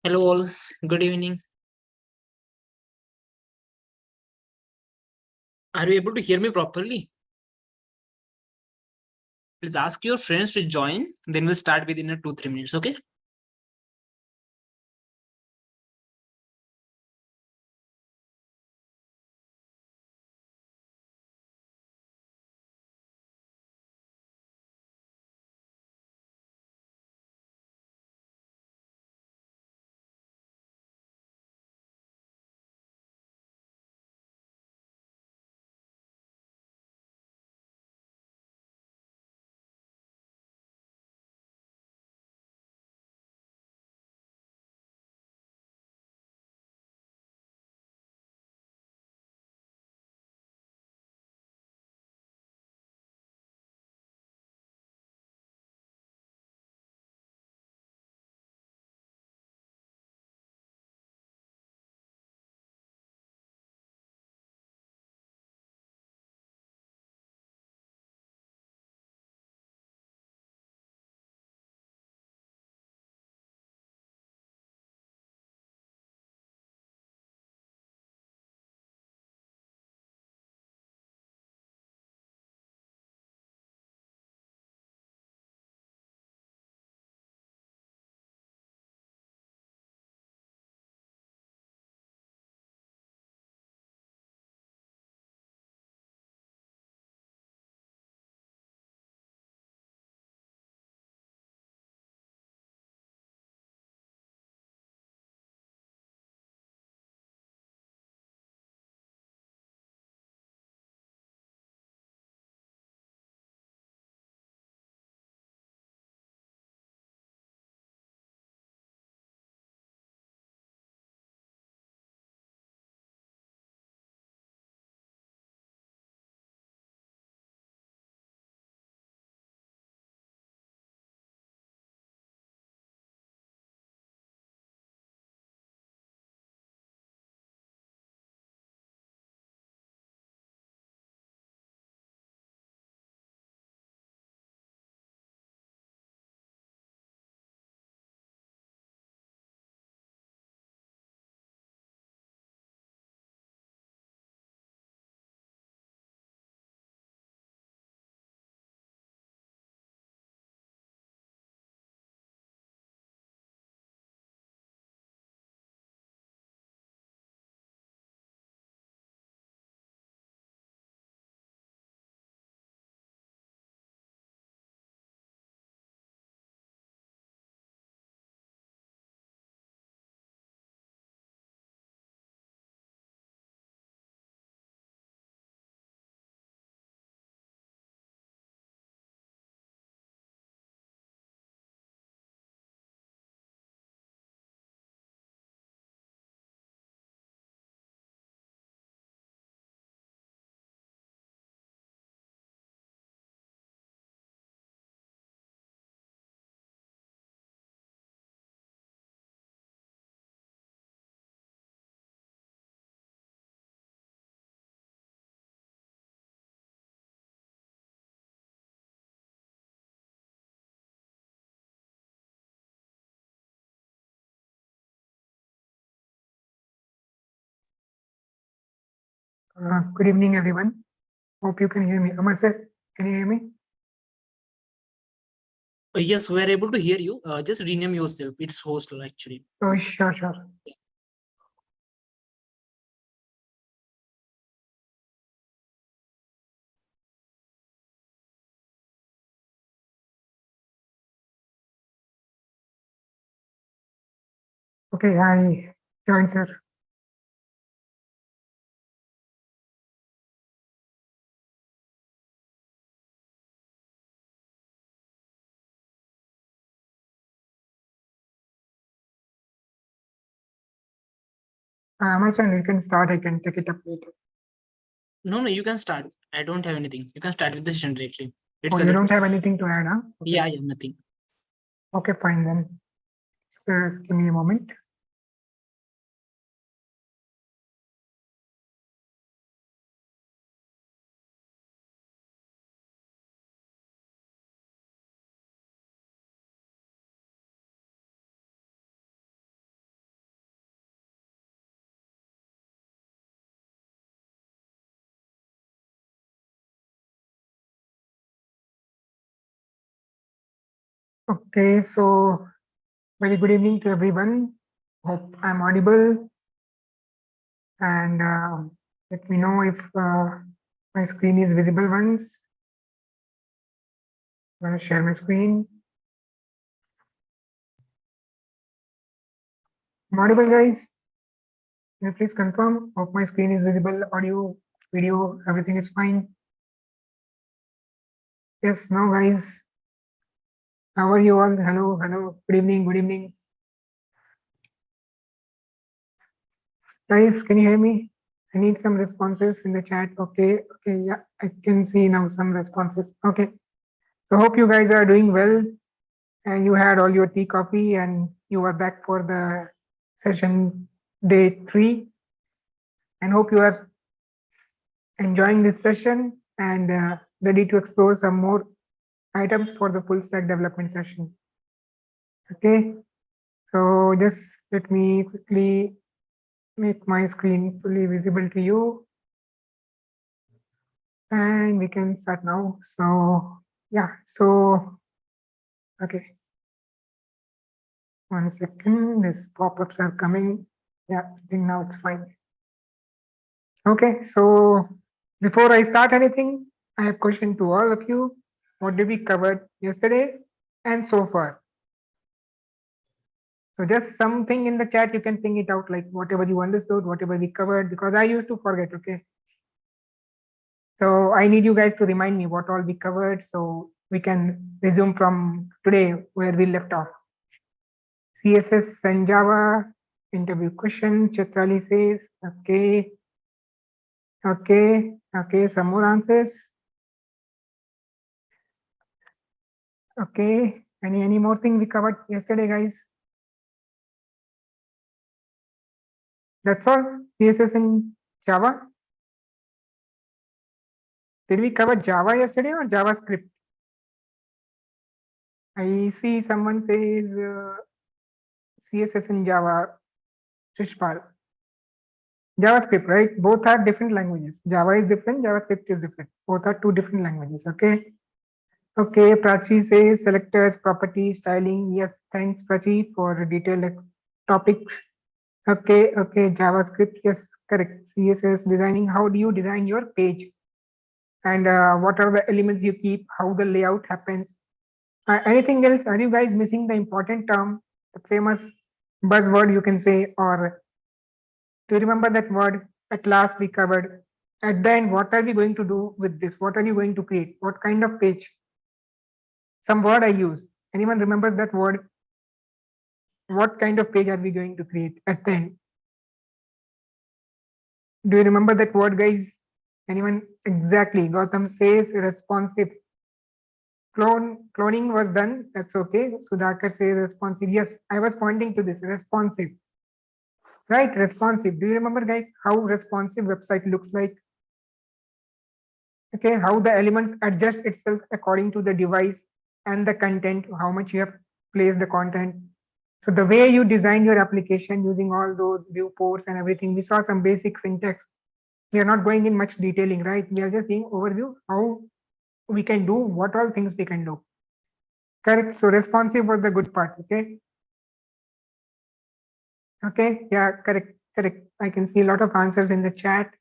Hello all, good evening. Are you able to hear me properly? Please ask your friends to join, then we'll start within a 2-3 minutes, okay? Good evening, everyone. Hope you can hear me. Amar sir, can you hear me? Yes, we are able to hear you. Just rename yourself. It's host actually. Oh, sure. Okay, I joined, sir. Amar sir, you can start. I can take it up later. No, you can start. I don't have anything. You can start with the session directly. It's Oh, you don't have anything to add, huh? Okay. Yeah, nothing. Okay, fine then. Sir, give me a moment. Okay, so very good evening to everyone. Hope I'm audible and let me know if my screen is visible once. I'm going to share my screen. I'm audible, guys. Can you please confirm? Hope my screen is visible, audio, video, everything is fine. Yes, no, guys. How are you all? Hello, hello. Good evening, good evening. Guys, can you hear me? I need some responses in the chat. Okay, okay, yeah, I can see now some responses. Okay, so hope you guys are doing well and you had all your tea, coffee, and you are back for the session day 3. And hope you are enjoying this session and ready to explore some more items for the full stack development session. Okay, so just let me quickly make my screen fully visible to you and we can start now. So yeah, so okay, 1 second, these pop-ups are coming. Yeah, I think now it's fine. Okay, so before I start anything, I have a question to all of you. What did we cover yesterday and so far? So just something in the chat, you can think it out, like whatever you understood, whatever we covered, because I used to forget, okay? So I need you guys to remind me what all we covered so we can resume from today where we left off. CSS and Java, interview question, Chitrali says, okay, okay, some more answers. Okay, any more thing we covered yesterday, guys? That's all. CSS and Java. Did we cover Java yesterday or JavaScript? I see someone says CSS and Java. Shishpal. JavaScript, right? Both are different languages. Java is different, JavaScript is different. Both are two different languages. Okay. Okay, Prachi says selectors, properties, styling. Yes, thanks Prachi for detailed topics. Okay, okay, JavaScript. Yes, correct. CSS designing. How do you design your page? And what are the elements you keep? How the layout happens? Anything else? Are you guys missing the important term, the famous buzzword you can say, or do you remember that word? At last we covered. At the end, what are we going to do with this? What are you going to create? What kind of page? Some word I used. Anyone remembers that word? What kind of page are we going to create at the end? Do you remember that word, guys? Anyone? Exactly. Gautam says responsive. Cloning was done. That's okay. Sudhakar says responsive. Yes, I was pointing to this. Responsive. Right, responsive. Do you remember, guys, how responsive website looks like? Okay, how the elements adjust itself according to the device and the content, how much you have placed the content. So the way you design your application using all those viewports and everything, we saw some basic syntax. We are not going in much detailing, right? We are just seeing overview how we can do, what all things we can do. Correct. So responsive was the good part. Okay. Okay. Yeah. Correct. Correct. I can see a lot of answers in the chat.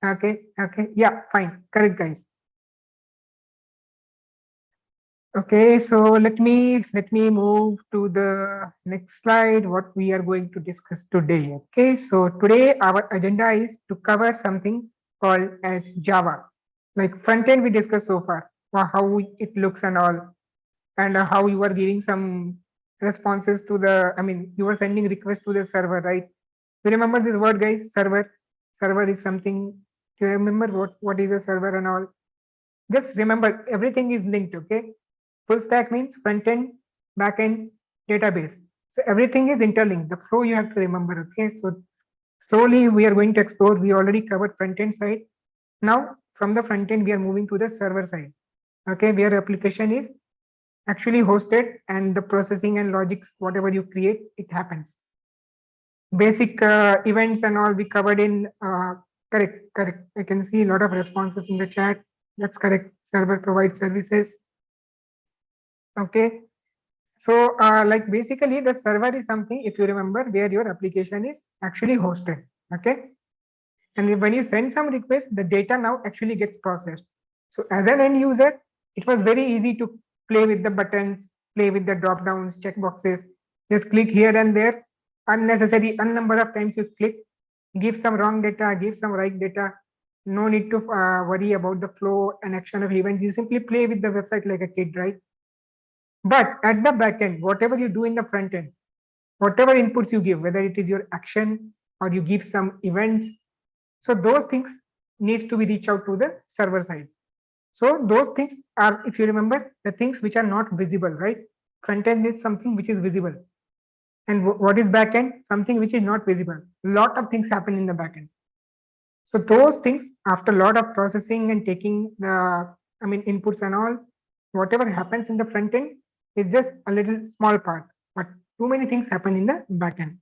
Okay. Okay. Yeah. Fine. Correct, guys. Okay, so let me move to the next slide, what we are going to discuss today. Okay, so today our agenda is to cover something called as Java. Like front end we discussed so far, how it looks and all, and how you are giving some responses to the, I mean, you are sending requests to the server, right? You remember this word, guys? Server. Server is something. Do you remember what is a server and all? Just remember everything is linked, okay? Full stack means front end, back end, database. So everything is interlinked. The flow you have to remember. Okay. So slowly we are going to explore. We already covered front end side. Now from the front end, we are moving to the server side. Okay. Where application is actually hosted and the processing and logics, whatever you create, it happens. Basic events and all we covered in correct, correct. I can see a lot of responses in the chat. That's correct. Server provides services. Okay. So like basically the server is something, if you remember, where your application is actually hosted. Okay. And when you send some request, the data now actually gets processed. So as an end user, it was very easy to play with the buttons, play with the drop downs, check boxes, just click here and there. Unnecessary, number of times you click, give some wrong data, give some right data. No need to worry about the flow and action of events. You simply play with the website like a kid, right? But at the back end, whatever you do in the front end, whatever inputs you give, whether it is your action or you give some events, so those things needs to be reach out to the server side. So those things are, if you remember, the things which are not visible, right? Front end is something which is visible. And what is backend? Something which is not visible. Lot of things happen in the backend. So those things, after a lot of processing and taking the, I mean, inputs and all, whatever happens in the front end is just a little small part, but too many things happen in the backend.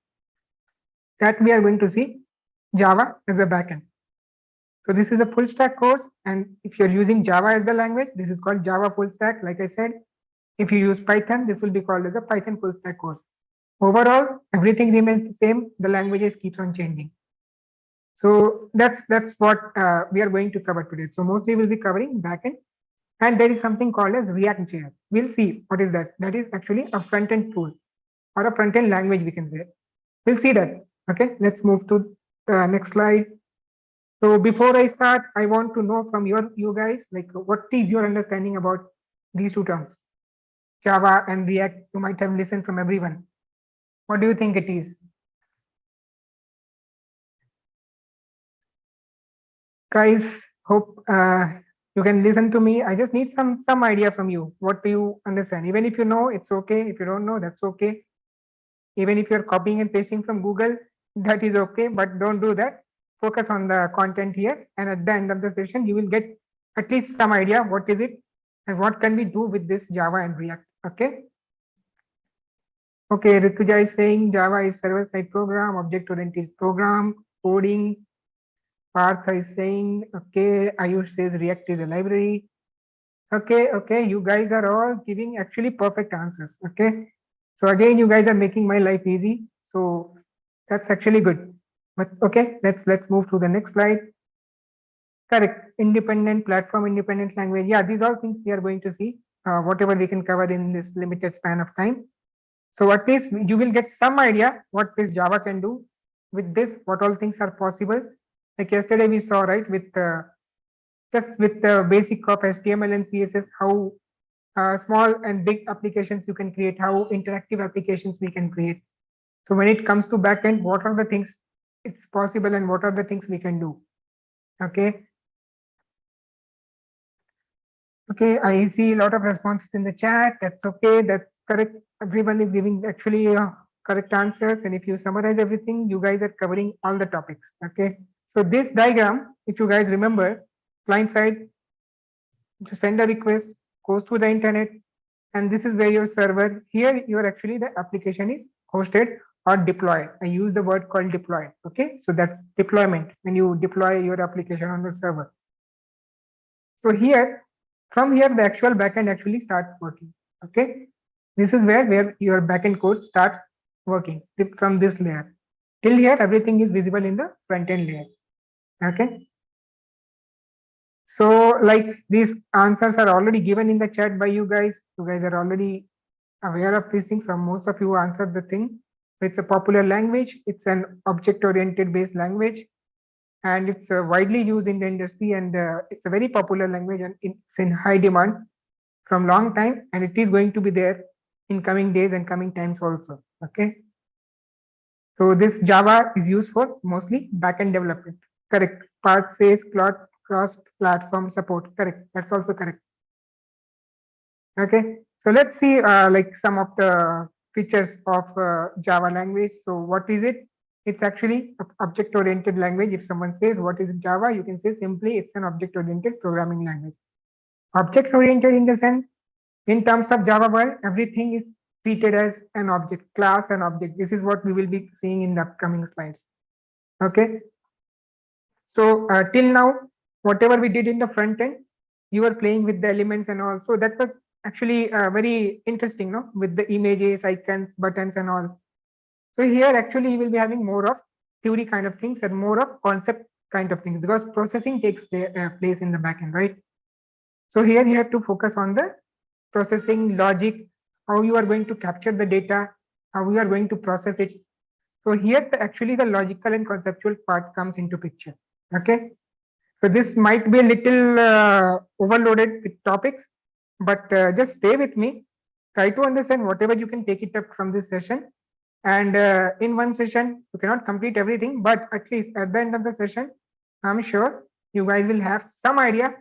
That we are going to see Java as a backend. So this is a full stack course, and if you're using Java as the language, this is called Java full stack. Like I said, if you use Python, this will be called as a Python full stack course. Overall, everything remains the same. The languages keeps on changing. So that's what we are going to cover today. So mostly we'll be covering backend, and there is something called as React.js. We'll see what is that. That is actually a front end tool or a front end language, we can say. We'll see that. Okay, let's move to the next slide. So before I start, I want to know from you guys, like what is your understanding about these two terms, Java and React? You might have listened from everyone. What do you think it is? Guys, hope you can listen to me. I just need some idea from you. What do you understand? Even if you know, it's okay. If you don't know, that's okay. Even if you're copying and pasting from Google, that is okay, but don't do that. Focus on the content here, and at the end of the session, you will get at least some idea what is it and what can we do with this Java and React. Okay. Okay, Rituja is saying Java is server-side program, object-oriented program, coding. Partha is saying, okay, Ayush says React is a library. Okay, okay, you guys are all giving actually perfect answers. Okay, so again, you guys are making my life easy. So that's actually good. But okay, let's move to the next slide. Correct, independent platform, independent language. Yeah, these are things we are going to see. Whatever we can cover in this limited span of time. So at least you will get some idea what this Java can do with this, what all things are possible. Like yesterday we saw, right, with just with the basic of HTML and CSS, how small and big applications you can create, how interactive applications we can create. So when it comes to backend, what are the things it's possible and what are the things we can do? Okay. Okay, I see a lot of responses in the chat. That's okay. That's correct. Everyone is giving actually correct answers. And if you summarize everything, you guys are covering all the topics. Okay. So this diagram, if you guys remember, client side, to send a request, goes to the internet, and this is where your server, here you're actually the application is hosted or deployed. I use the word called deployed. Okay. So that's deployment when you deploy your application on the server. So here, from here, the actual backend actually starts working. Okay, this is where your backend code starts working from this layer. Till here, everything is visible in the front end layer. Okay, so like these answers are already given in the chat by you guys. You guys are already aware of these things. So most of you answered the thing. It's a popular language. It's an object-oriented based language, and it's widely used in the industry, and it's a very popular language, and it's in high demand from long time, and it is going to be there in coming days and coming times also. Okay, so this Java is used for mostly backend development. Correct. Part says cross platform support. Correct, that's also correct. Okay, so let's see like some of the features of Java language. So what is it? It's actually object oriented language. If someone says what is Java, you can say simply it's an object oriented programming language. Object oriented in the sense, in terms of Java world, everything is treated as an object, class and object. This is what we will be seeing in the upcoming slides. Okay, so till now, whatever we did in the front end, you were playing with the elements and all. So that was actually very interesting, no? With the images, icons, buttons, and all. So here actually you will be having more of theory kind of things and more of concept kind of things because processing takes place in the backend, right? So here you have to focus on the processing logic, how you are going to capture the data, how you are going to process it. So here actually the logical and conceptual part comes into picture. Okay. So this might be a little overloaded with topics, but just stay with me. Try to understand whatever you can take it up from this session. And in one session, you cannot complete everything, but at least at the end of the session, I'm sure you guys will have some idea,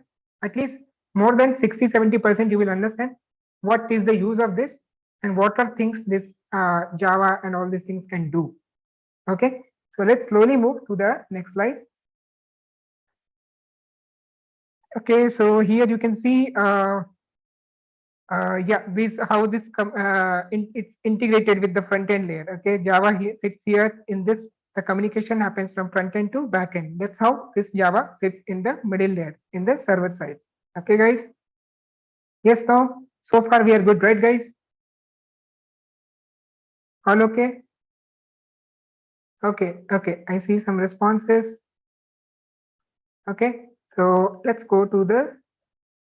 at least more than 60-70% you will understand what is the use of this and what are things this Java and all these things can do. Okay, so let's slowly move to the next slide. Okay, so here you can see yeah, this how this it's integrated with the front end layer. Okay, Java here sits here in this. The communication happens from front end to back end. That's how this Java sits in the middle layer in the server side. Okay, guys. Yes, no. So far we are good, right, guys? All okay? Okay, okay. I see some responses. Okay, so let's go to the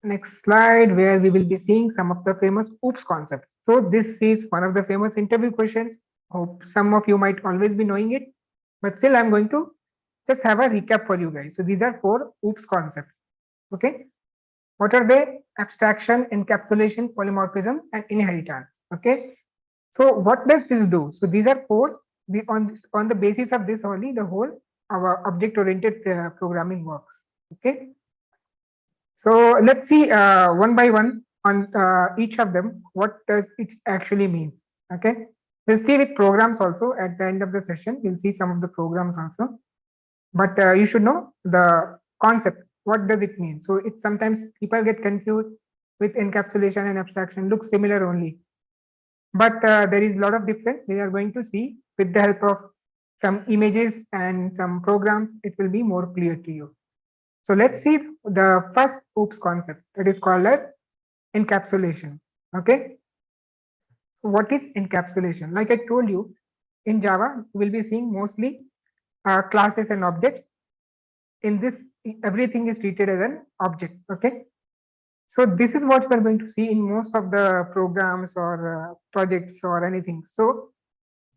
next slide where we will be seeing some of the famous OOPS concepts. So this is one of the famous interview questions. Hope some of you might always be knowing it, but still I'm going to just have a recap for you guys. So these are 4 OOPS concepts. Okay. What are they? Abstraction, encapsulation, polymorphism, and inheritance. Okay. So what does this do? So these are 4. On the basis of this only the whole our object-oriented programming works. Okay. So let's see one by one on each of them. What does it actually mean? Okay. We'll see with programs also at the end of the session. We'll see some of the programs also. But you should know the concept. What does it mean? So it's sometimes people get confused with encapsulation and abstraction. Looks similar only, but there is a lot of difference. We are going to see with the help of some images and some programs. It will be more clear to you. So let's see the first OOPS concept that is called as encapsulation. Okay. What is encapsulation? Like I told you, in Java, we'll be seeing mostly classes and objects. In this, everything is treated as an object. Okay. So this is what we're going to see in most of the programs or projects or anything. So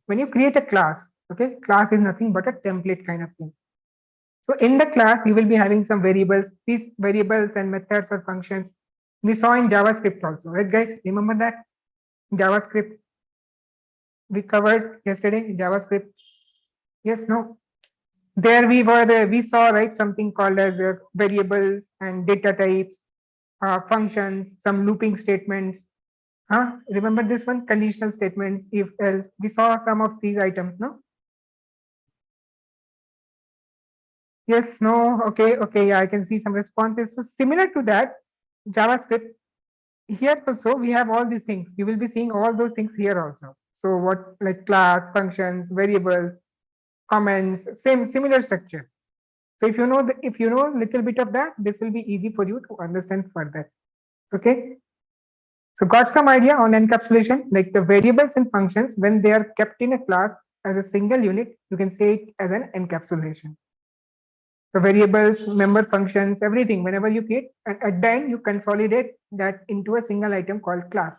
when you create a class, okay, class is nothing but a template kind of thing. So in the class, you will be having some variables. These variables and methods or functions we saw in JavaScript also, right, guys? Remember that JavaScript we covered yesterday. JavaScript, yes, no. There we were. We saw right something called as variables and data types, functions, some looping statements. Huh? Remember this one? Conditional statements. If else, we saw some of these items. No. Yes, no, okay, okay, yeah, I can see some responses. So similar to that, JavaScript, here also we have all these things. You will be seeing all those things here also. So what like class, functions, variables, comments, same similar structure. So if you know a little bit of that, this will be easy for you to understand further. Okay. So got some idea on encapsulation, like the variables and functions when they are kept in a class as a single unit, you can say it as an encapsulation. The variables, member functions, everything, whenever you create, and at the end, you consolidate that into a single item called class.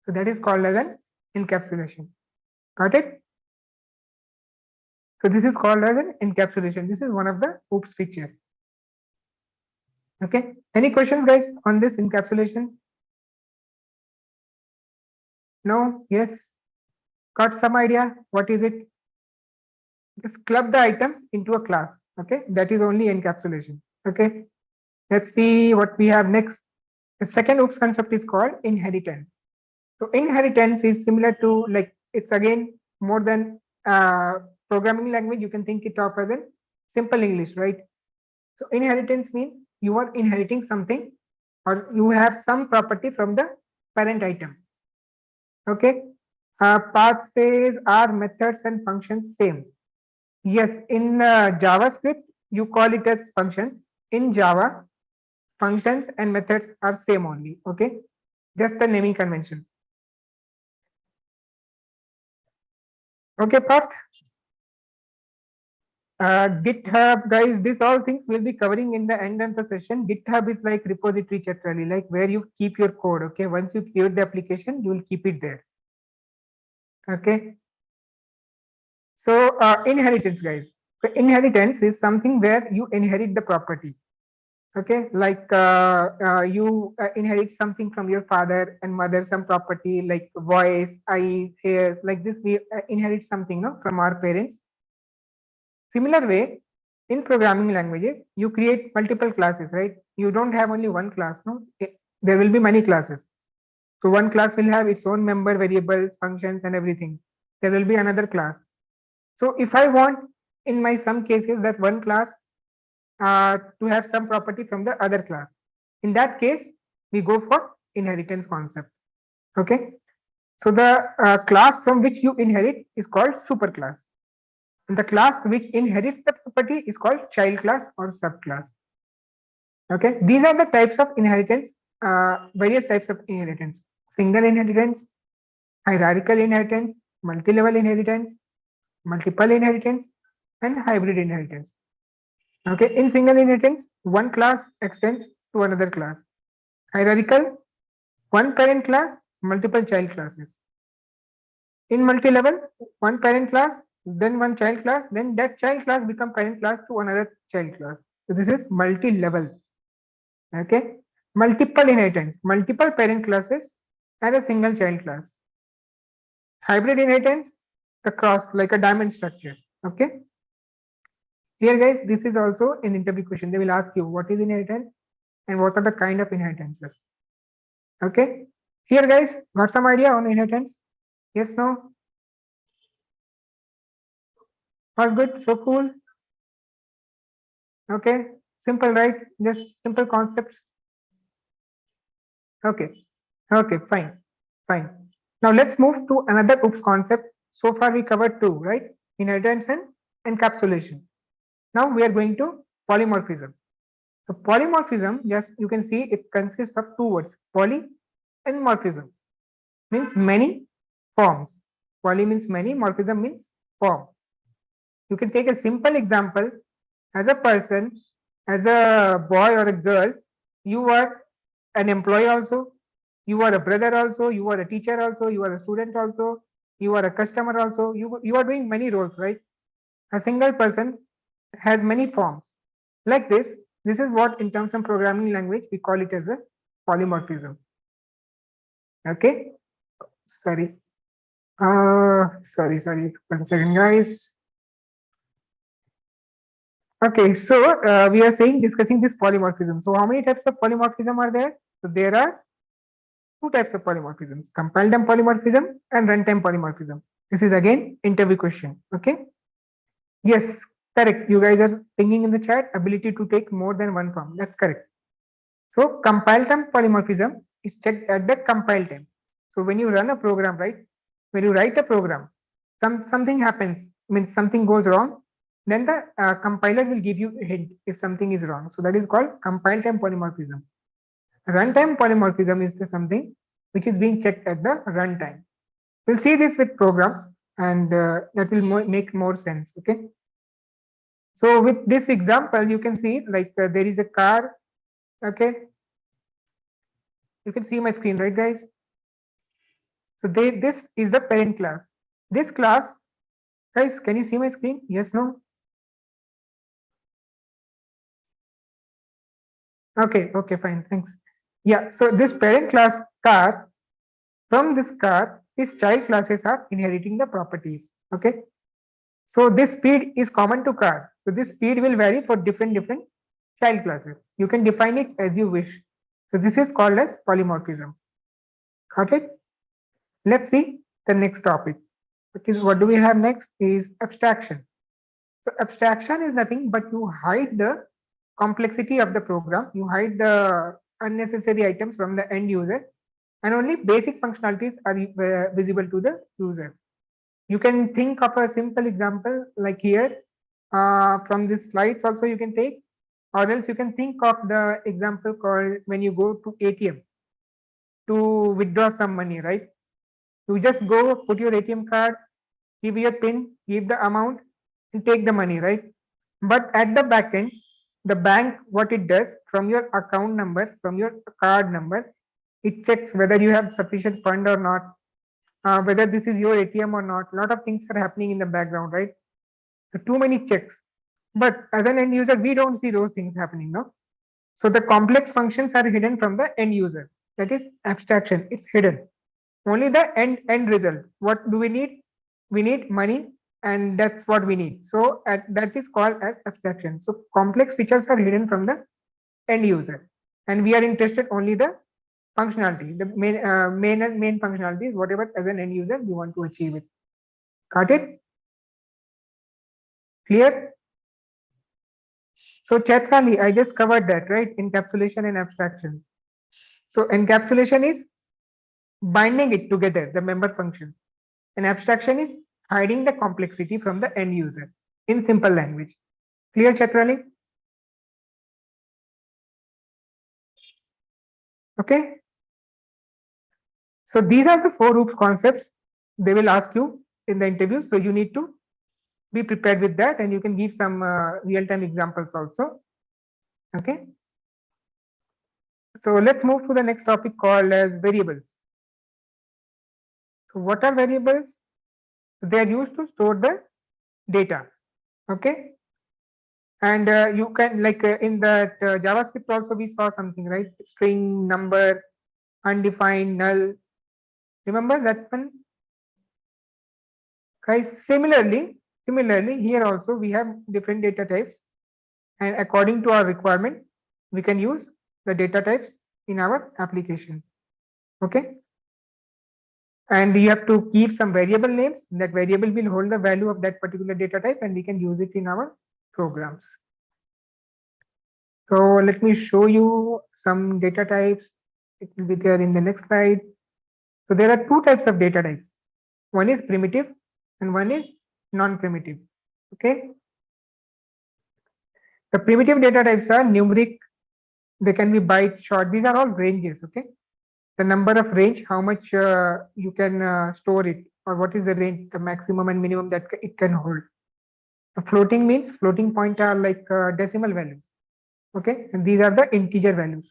So that is called as an encapsulation. Got it? So this is called as an encapsulation. This is one of the OOPS features. Okay. Any questions, guys, on this encapsulation? No? Yes? Got some idea? What is it? Just club the items into a class. Okay. That is only encapsulation. Okay. Let's see what we have next. The second OOPS concept is called inheritance. So inheritance is similar to like it's again more than programming language. You can think it of as a simple English, right? So inheritance means you are inheriting something or you have some property from the parent item. Okay. Path says are methods and functions same. Yes, in JavaScript you call it as functions. In Java, functions and methods are same only. Okay. just the naming convention. Okay, Parth. GitHub, guys, this all things we'll be covering in the end of the session. GitHub is like repository generally, like where you keep your code. Okay, once you create the application, you will keep it there. Okay. So inheritance, guys. So inheritance is something where you inherit the property. Okay, like you inherit something from your father and mother, some property like voice, eyes, hair, like this. We inherit something, no, from our parents. Similar way, in programming languages, you create multiple classes, right? You don't have only one class, no? There will be many classes. So one class will have its own member variables, functions, and everything. There will be another class. So if I want, in my some cases, that one class to have some property from the other class, in that case, we go for inheritance concept. Okay. So the class from which you inherit is called superclass. And the class which inherits the property is called child class or subclass. Okay, these are the types of inheritance, various types of inheritance: single inheritance, hierarchical inheritance, multi-level inheritance, multiple inheritance, and hybrid inheritance. Okay, in single inheritance, one class extends to another class. Hierarchical, one parent class, multiple child classes. In multi-level, one parent class, then one child class, then that child class become parent class to another child class. So this is multi-level. Okay, multiple inheritance, multiple parent classes and a single child class. Hybrid inheritance, the cross, like a diamond structure. Okay, here guys, this is also an interview question. They will ask you what is inheritance and what are the kind of inheritances. Okay, here guys, got some idea on inheritance? Yes, no? All good, so cool. Okay, simple, right? Just simple concepts. Okay, okay, fine, fine. Now let's move to another OOPS concept. So far we covered two, right? Inheritance and encapsulation. Now we are going to polymorphism. So polymorphism, yes, you can see it consists of two words, poly and morphism. Means many forms. Poly means many, morphism means form. You can take a simple example. As a person, as a boy or a girl, you are an employee also, you are a brother also, you are a teacher also, you are a student also, you are a customer also, you are doing many roles, right? A single person has many forms. Like this is what in terms of programming language we call it as a polymorphism. Okay, sorry. Sorry. 1 second, guys. Okay, so we are saying discussing this polymorphism. So how many types of polymorphism are there? So there are two types of polymorphism: compile time polymorphism and runtime polymorphism. This is again interview question. Okay. Yes, correct. You guys are thinking in the chat ability to take more than one form. That's correct. So compile time polymorphism is checked at the compile time. So when you run a program, right? When you write a program, something happens, means something goes wrong, then the compiler will give you a hint if something is wrong. So that is called compile time polymorphism. Runtime polymorphism is the something which is being checked at the runtime. We'll see this with programs, and that will make more sense. Okay. So with this example, you can see like there is a car. Okay. You can see my screen, right, guys? So this is the parent class. This class, guys, can you see my screen? Yes, no? Okay, fine, thanks. Yeah, so this parent class car, from this car, its child classes are inheriting the properties. Okay. So this speed is common to car. So this speed will vary for different child classes. You can define it as you wish. So this is called as polymorphism. Got it? Let's see the next topic. Okay, what do we have next is abstraction. So abstraction is nothing but you hide the complexity of the program, you hide the unnecessary items from the end user, and only basic functionalities are visible to the user. You can think of a simple example like here from these slides also you can take, or else you can think of the example called when you go to ATM. to withdraw some money, right? You just go put your ATM card, give your PIN, give the amount, and take the money, right? But at the back end, the bank, what it does from your account number, from your card number, it checks whether you have sufficient fund or not, whether this is your ATM or not. A lot of things are happening in the background, right? So too many checks. But as an end user, we don't see those things happening, no? So the complex functions are hidden from the end user. That is abstraction. It's hidden. Only the end result. What do we need? We need money, and that's what we need. So that is called as abstraction. So complex features are hidden from the end user, and we are interested only the functionality, the main functionalities, whatever as an end user we want to achieve it. Got it? Clear? So Chaitali, I just covered that, right? Encapsulation and abstraction. So encapsulation is binding it together, the member function. And abstraction is hiding the complexity from the end user in simple language. Clear, Chatrali? Okay. So these are the four OOPS concepts they will ask you in the interview. So you need to be prepared with that, and you can give some real-time examples also. Okay. So let's move to the next topic called as variables. So what are variables? They are used to store the data. Okay. And you can in that JavaScript also we saw something, right? String, number, undefined, null. Remember that one? Guys, similarly here also we have different data types, and according to our requirement, we can use the data types in our application. Okay. And we have to keep some variable names. That variable will hold the value of that particular data type, and we can use it in our programs. So let me show you some data types. It will be there in the next slide. So there are two types of data types. One is primitive and one is non-primitive. Okay. The primitive data types are numeric. They can be byte, short. These are all ranges. Okay. The number of range, how much you can store it, or what is the range, the maximum and minimum that it can hold. The floating means floating point are like decimal values. Okay. And these are the integer values.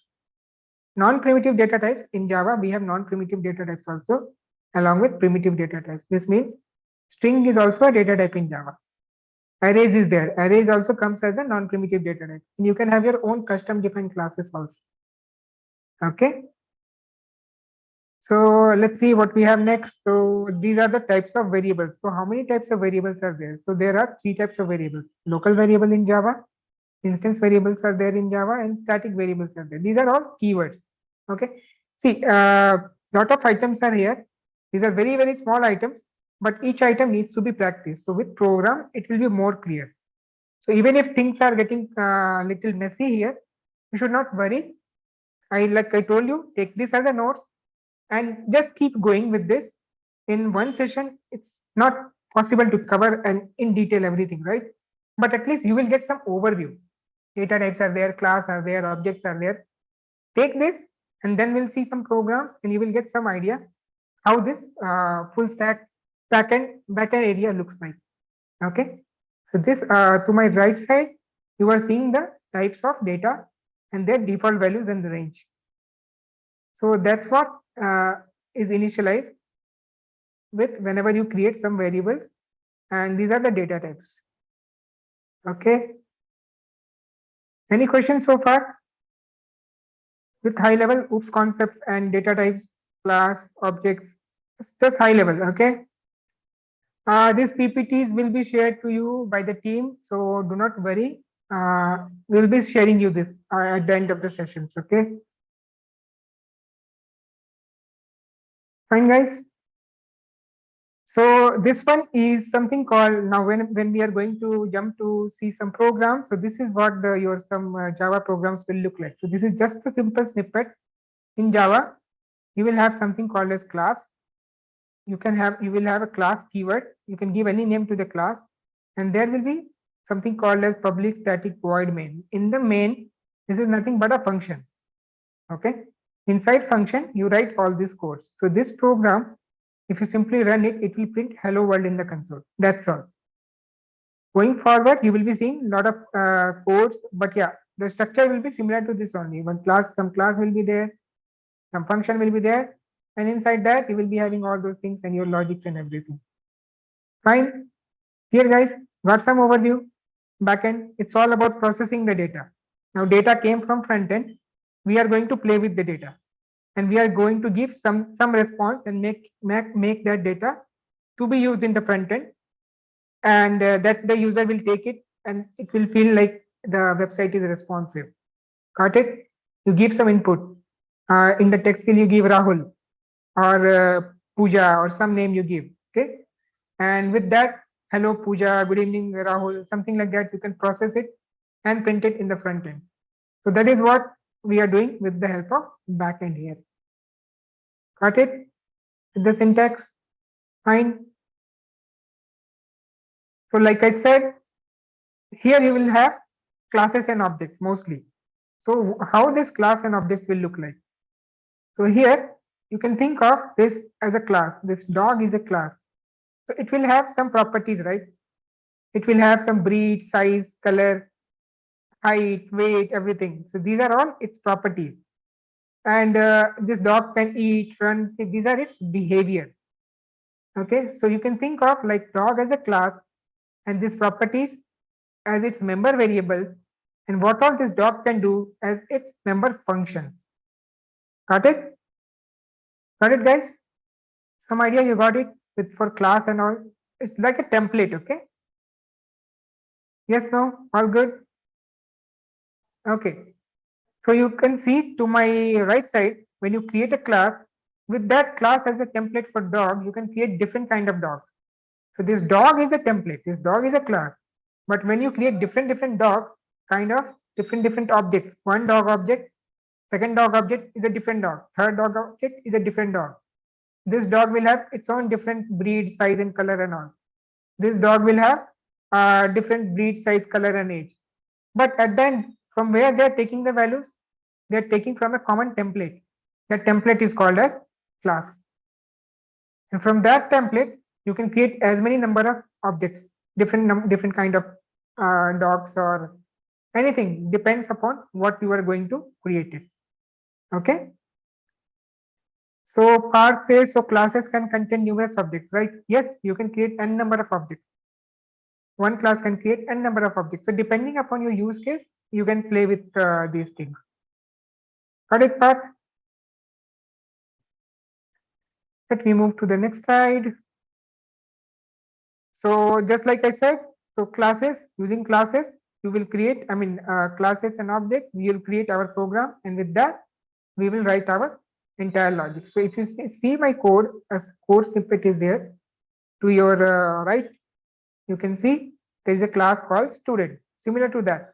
Non-primitive data types in Java, we have non-primitive data types also along with primitive data types. This means string is also a data type in Java. Arrays is there. Arrays also comes as a non-primitive data type. And you can have your own custom defined classes also. Okay. So let's see what we have next. So these are the types of variables. So how many types of variables are there? So there are three types of variables. Local variable in Java, instance variables are there in Java, and static variables are there. These are all keywords. Okay. See, lot of items are here. These are very, very small items, but each item needs to be practiced. So with program, it will be more clear. So even if things are getting little messy here, you should not worry. Like I told you, take this as a note and just keep going with this. In one session, it's not possible to cover and in detail everything, right? But at least you will get some overview. Data types are there, class are there, objects are there. Take this, and then we'll see some programs, and you will get some idea how this full stack backend area looks like. Okay. So this to my right side, you are seeing the types of data and their default values and the range. So that's what is initialized with whenever you create some variables, and these are the data types. Okay. Any questions so far? With high level OOPS concepts and data types, class, objects, just high level. Okay. These PPTs will be shared to you by the team, so do not worry. We'll be sharing you this at the end of the sessions. Okay. Fine, guys. So this one is something called, now when we are going to jump to see some programs, so this is what your some Java programs will look like. So this is just a simple snippet. In Java, you will have something called as class. You will have a class keyword. You can give any name to the class, and there will be something called as public static void main. In the main, this is nothing but a function. Okay. Inside function, you write all these codes. So this program, if you simply run it, it will print hello world in the console. That's all. Going forward, you will be seeing a lot of codes, but yeah, the structure will be similar to this only. One class, some class will be there, some function will be there, and inside that you will be having all those things and your logic and everything. Fine. Here guys, got some overview. Backend, it's all about processing the data. Now data came from front end. We are going to play with the data, and we are going to give some response and make that data to be used in the front end, and that the user will take it and it will feel like the website is responsive. Got it? You give some input. In the text field, you give Rahul or Pooja or some name you give. Okay. And with that, hello Pooja, good evening Rahul, something like that, you can process it and print it in the front end. So that is what we are doing with the help of backend here. Got it? The syntax, fine. So like I said, here you will have classes and objects mostly. So how this class and objects will look like? So here you can think of this as a class. This dog is a class. So it will have some properties, right? It will have some breed, size, color, height, weight, everything. So these are all its properties. And this dog can eat, run. These are its behavior. Okay, so you can think of like dog as a class and these properties as its member variables, and what all this dog can do as its member functions. Got it? Got it, guys? Some idea you got it with for class and all. It's like a template, okay? Yes, no, all good. Okay. So you can see to my right side, when you create a class, with that class as a template for dog, you can create different kind of dogs. So this dog is a template, this dog is a class. But when you create different dogs, kind of different objects, one dog object, second dog object is a different dog, third dog object is a different dog. This dog will have its own different breed, size and color and all. This dog will have different breed, size, color and age. But at the end, from where they are taking the values, they are taking from a common template. That template is called as class. And from that template, you can create as many number of objects, different kind of dogs or anything, depends upon what you are going to create it. Okay. So part says, so classes can contain numerous objects, right? Yes, you can create n number of objects. One class can create n number of objects. So depending upon your use case, you can play with these things. Got it, Pat? Let me move to the next slide. So just like I said, so classes, using classes, you will create, classes and objects, we will create our program, and with that, we will write our entire logic. So if you see my code, a code snippet is there to your right, you can see there is a class called student. Similar to that,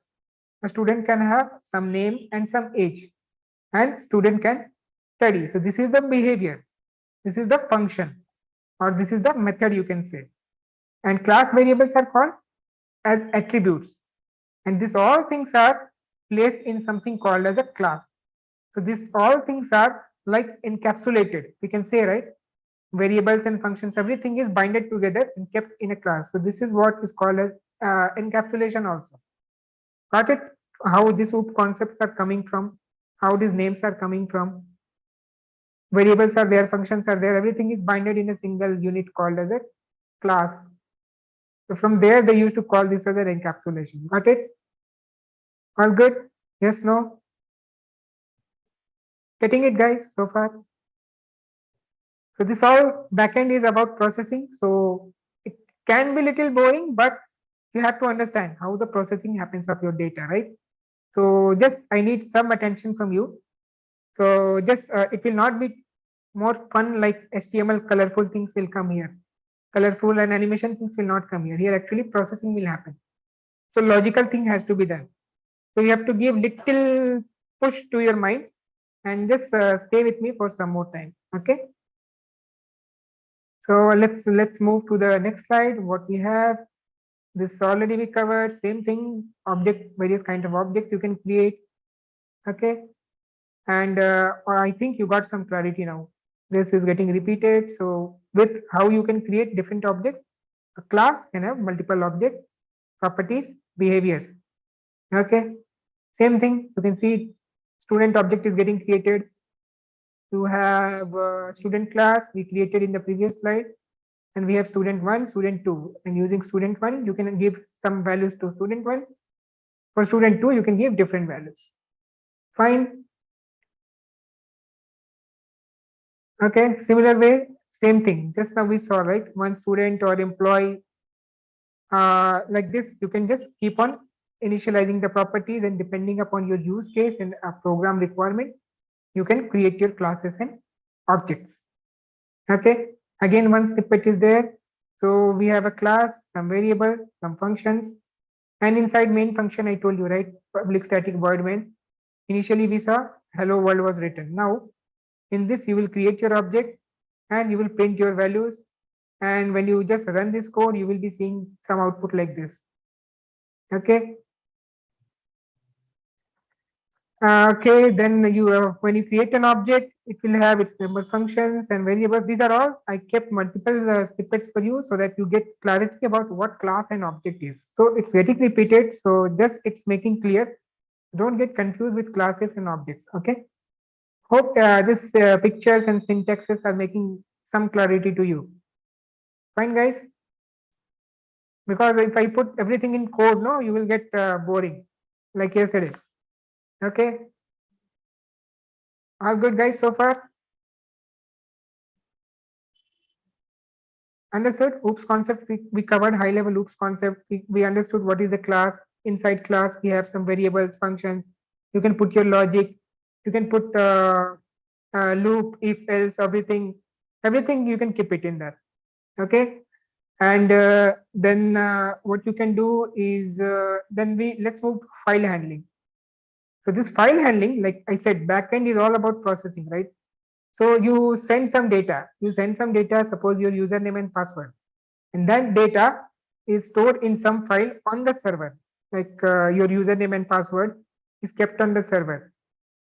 a student can have some name and some age, and student can study. So this is the behavior, this is the function, or this is the method you can say. And class variables are called as attributes, and these all things are placed in something called as a class. So these all things are like encapsulated, we can say, right? Variables and functions, everything is binded together and kept in a class. So this is what is called as encapsulation also. Got it? How these concepts are coming from, how these names are coming from. Variables are there, functions are there, everything is binded in a single unit called as a class. So from there, they used to call this as an encapsulation. Got it? All good? Yes, no? Getting it, guys, so far? So this all backend is about processing. So it can be little boring, but you have to understand how the processing happens of your data, right? So just I need some attention from you. So just it will not be more fun like HTML colorful things will come here. Colorful and animation things will not come here. Here actually processing will happen. So logical thing has to be done. So you have to give little push to your mind and just stay with me for some more time. Okay. So let's move to the next slide. What we have, this already we covered. Same thing, object, various kind of objects you can create. Okay. And I think you got some clarity now. This is getting repeated. So with how you can create different objects, a class can have multiple objects, properties, behaviors. Okay. Same thing. You can see student object is getting created. You have student class we created in the previous slide, and we have student one, student two. And using student one, you can give some values to student one. For student two, you can give different values. Fine. Okay. Similar way, same thing. Just now we saw, right? One student or employee, like this, you can just keep on initializing the properties, and depending upon your use case and a program requirement, you can create your classes and objects. Okay. Again, one snippet is there. So we have a class, some variables, some functions, and inside main function, I told you, right? Public static void main. Initially, we saw hello world was written. Now, in this, you will create your object and you will print your values. And when you just run this code, you will be seeing some output like this. Okay. Okay, then you when you create an object, it will have its member functions and variables. These are all I kept multiple snippets for you so that you get clarity about what class and object is. So it's getting repeated. So just it's making clear. Don't get confused with classes and objects. Okay. Hope this pictures and syntaxes are making some clarity to you. Fine, guys. Because if I put everything in code, no, you will get boring, like yesterday. Okay. All good, guys, so far. Understood. Oops concept. We covered high level oops concept. We understood what is the class. Inside class, we have some variables, functions. You can put your logic. You can put loop, if, else, everything. Everything you can keep it in there. Okay. And then what you can do is then let's move to file handling. So this file handling, like I said, backend is all about processing, right? So you send some data. You send some data. Suppose your username and password, and that data is stored in some file on the server, like your username and password is kept on the server.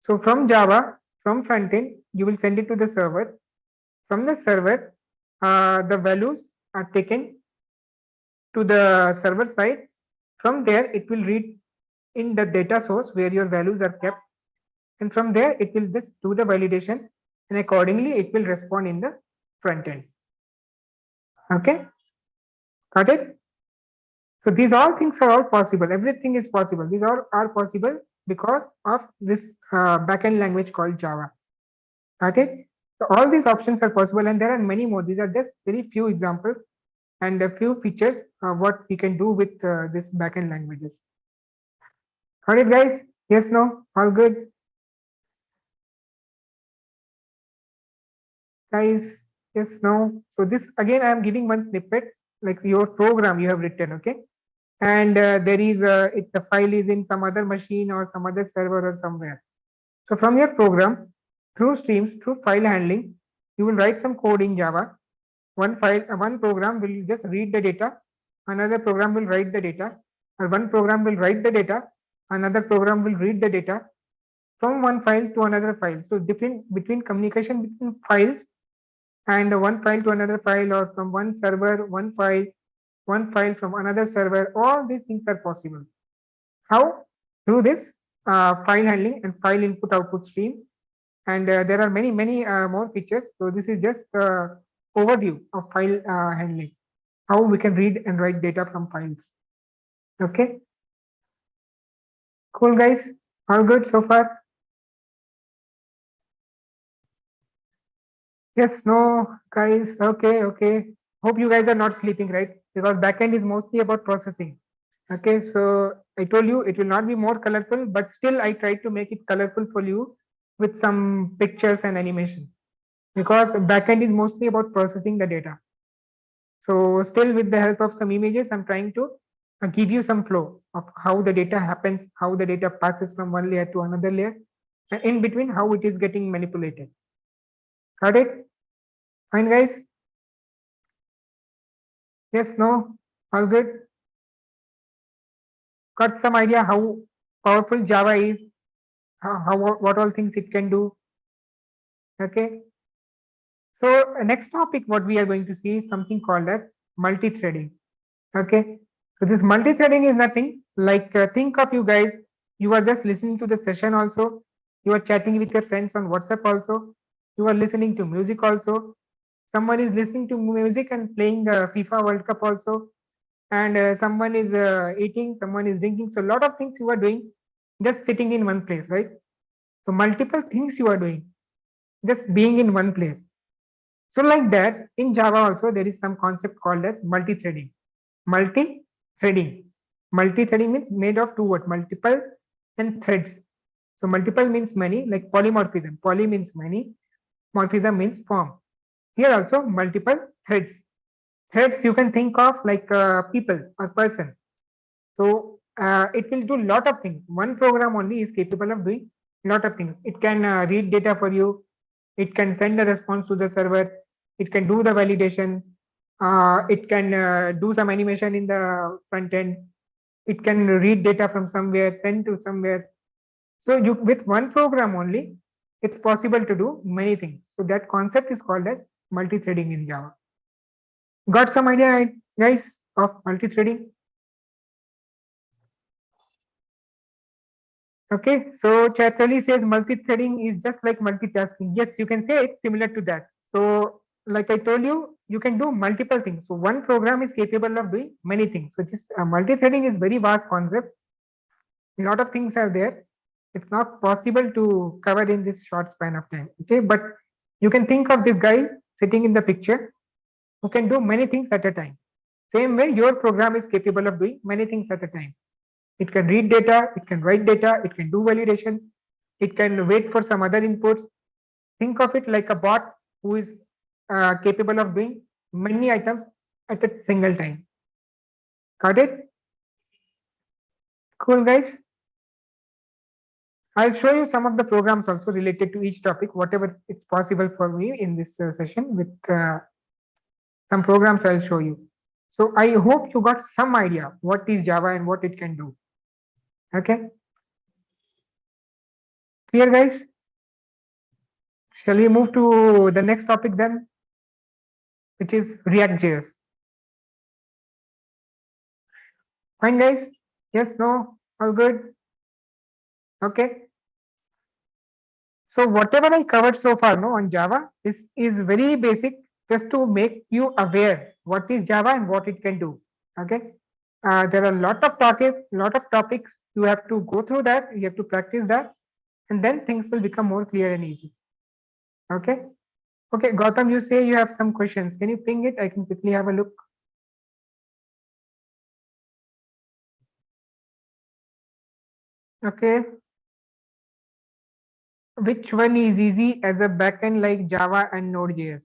So from Java, from frontend, you will send it to the server. From the server, the values are taken to the server side. From there, it will read in the data source where your values are kept, and from there it will just do the validation, and accordingly it will respond in the front end. Okay, got it? So these all things are all possible. Everything is possible. These all are possible because of this backend language called Java. Got it? So all these options are possible, and there are many more. These are just very few examples and a few features what we can do with this backend languages. Got it, guys? Yes, no, all good, guys. Yes, no. So this again, I am giving one snippet, like your program you have written. Okay, and there is the file is in some other machine or some other server or somewhere. So from your program, through streams, through file handling, you will write some code in Java. One program will just read the data, another program will write the data, or one program will write the data, another program will read the data from one file to another file. So different between communication between files and one file to another file, or from one server, one file from another server, all these things are possible. How? Through this file handling and file input output stream. And there are many more features. So this is just overview of file handling, how we can read and write data from files. Okay, cool, guys, all good so far? Yes, no, guys. Okay, okay. Hope you guys are not sleeping, right? Because backend is mostly about processing. Okay, so I told you it will not be more colorful, but still I tried to make it colorful for you with some pictures and animation, because backend is mostly about processing the data. So still with the help of some images, I'm trying to give you some flow of how the data happens, how the data passes from one layer to another layer, and in between how it is getting manipulated. Got it? Fine, guys? Yes, no, all good? Got some idea how powerful Java is, what all things it can do. Okay. So next topic, what we are going to see is something called as multi-threading. Okay. So this multi-threading is nothing like think of you guys. You are just listening to the session also. You are chatting with your friends on WhatsApp also. You are listening to music also. Someone is listening to music and playing the FIFA World Cup also. And someone is eating, someone is drinking. So a lot of things you are doing just sitting in one place, right? So multiple things you are doing just being in one place. So like that, in Java also there is some concept called as multi-threading. Multi-threading. Multi-threading means made of two words, multiple and threads. So multiple means many, like polymorphism. Poly means many, morphism means form. Here also multiple threads. Threads you can think of like people or person. So it will do lot of things. One program only is capable of doing lot of things. It can read data for you. It can send a response to the server. It can do the validation. It can do some animation in the front end. It can read data from somewhere, send to somewhere. So you with one program only, it's possible to do many things. So that concept is called as multi-threading in Java. Got some idea, guys, of multi-threading? Okay, so Chaitali says multi-threading is just like multitasking. Yes, you can say it's similar to that. So, like I told you, you can do multiple things. So one program is capable of doing many things. So just multi-threading is very vast concept. A lot of things are there. It's not possible to cover in this short span of time. Okay, but you can think of this guy sitting in the picture who can do many things at a time. Same way, your program is capable of doing many things at a time. It can read data, it can write data, it can do validation, it can wait for some other inputs. Think of it like a bot who is capable of doing many items at a single time. Got it? Cool, guys. I'll show you some of the programs also related to each topic, whatever it's possible for me in this session with some programs I'll show you. So I hope you got some idea what is Java and what it can do. Okay, clear, guys? Shall we move to the next topic then, which is React.js? Fine, guys? Yes, no, all good? Okay. So whatever I covered so far, no, on Java is very basic, just to make you aware what is Java and what it can do. Okay. There are a lot of topics. You have to go through that. You have to practice that, and then things will become more clear and easy. Okay. Okay, Gautam, you say you have some questions. Can you ping it? I can quickly have a look. Okay. Which one is easy as a backend like Java and Node.js?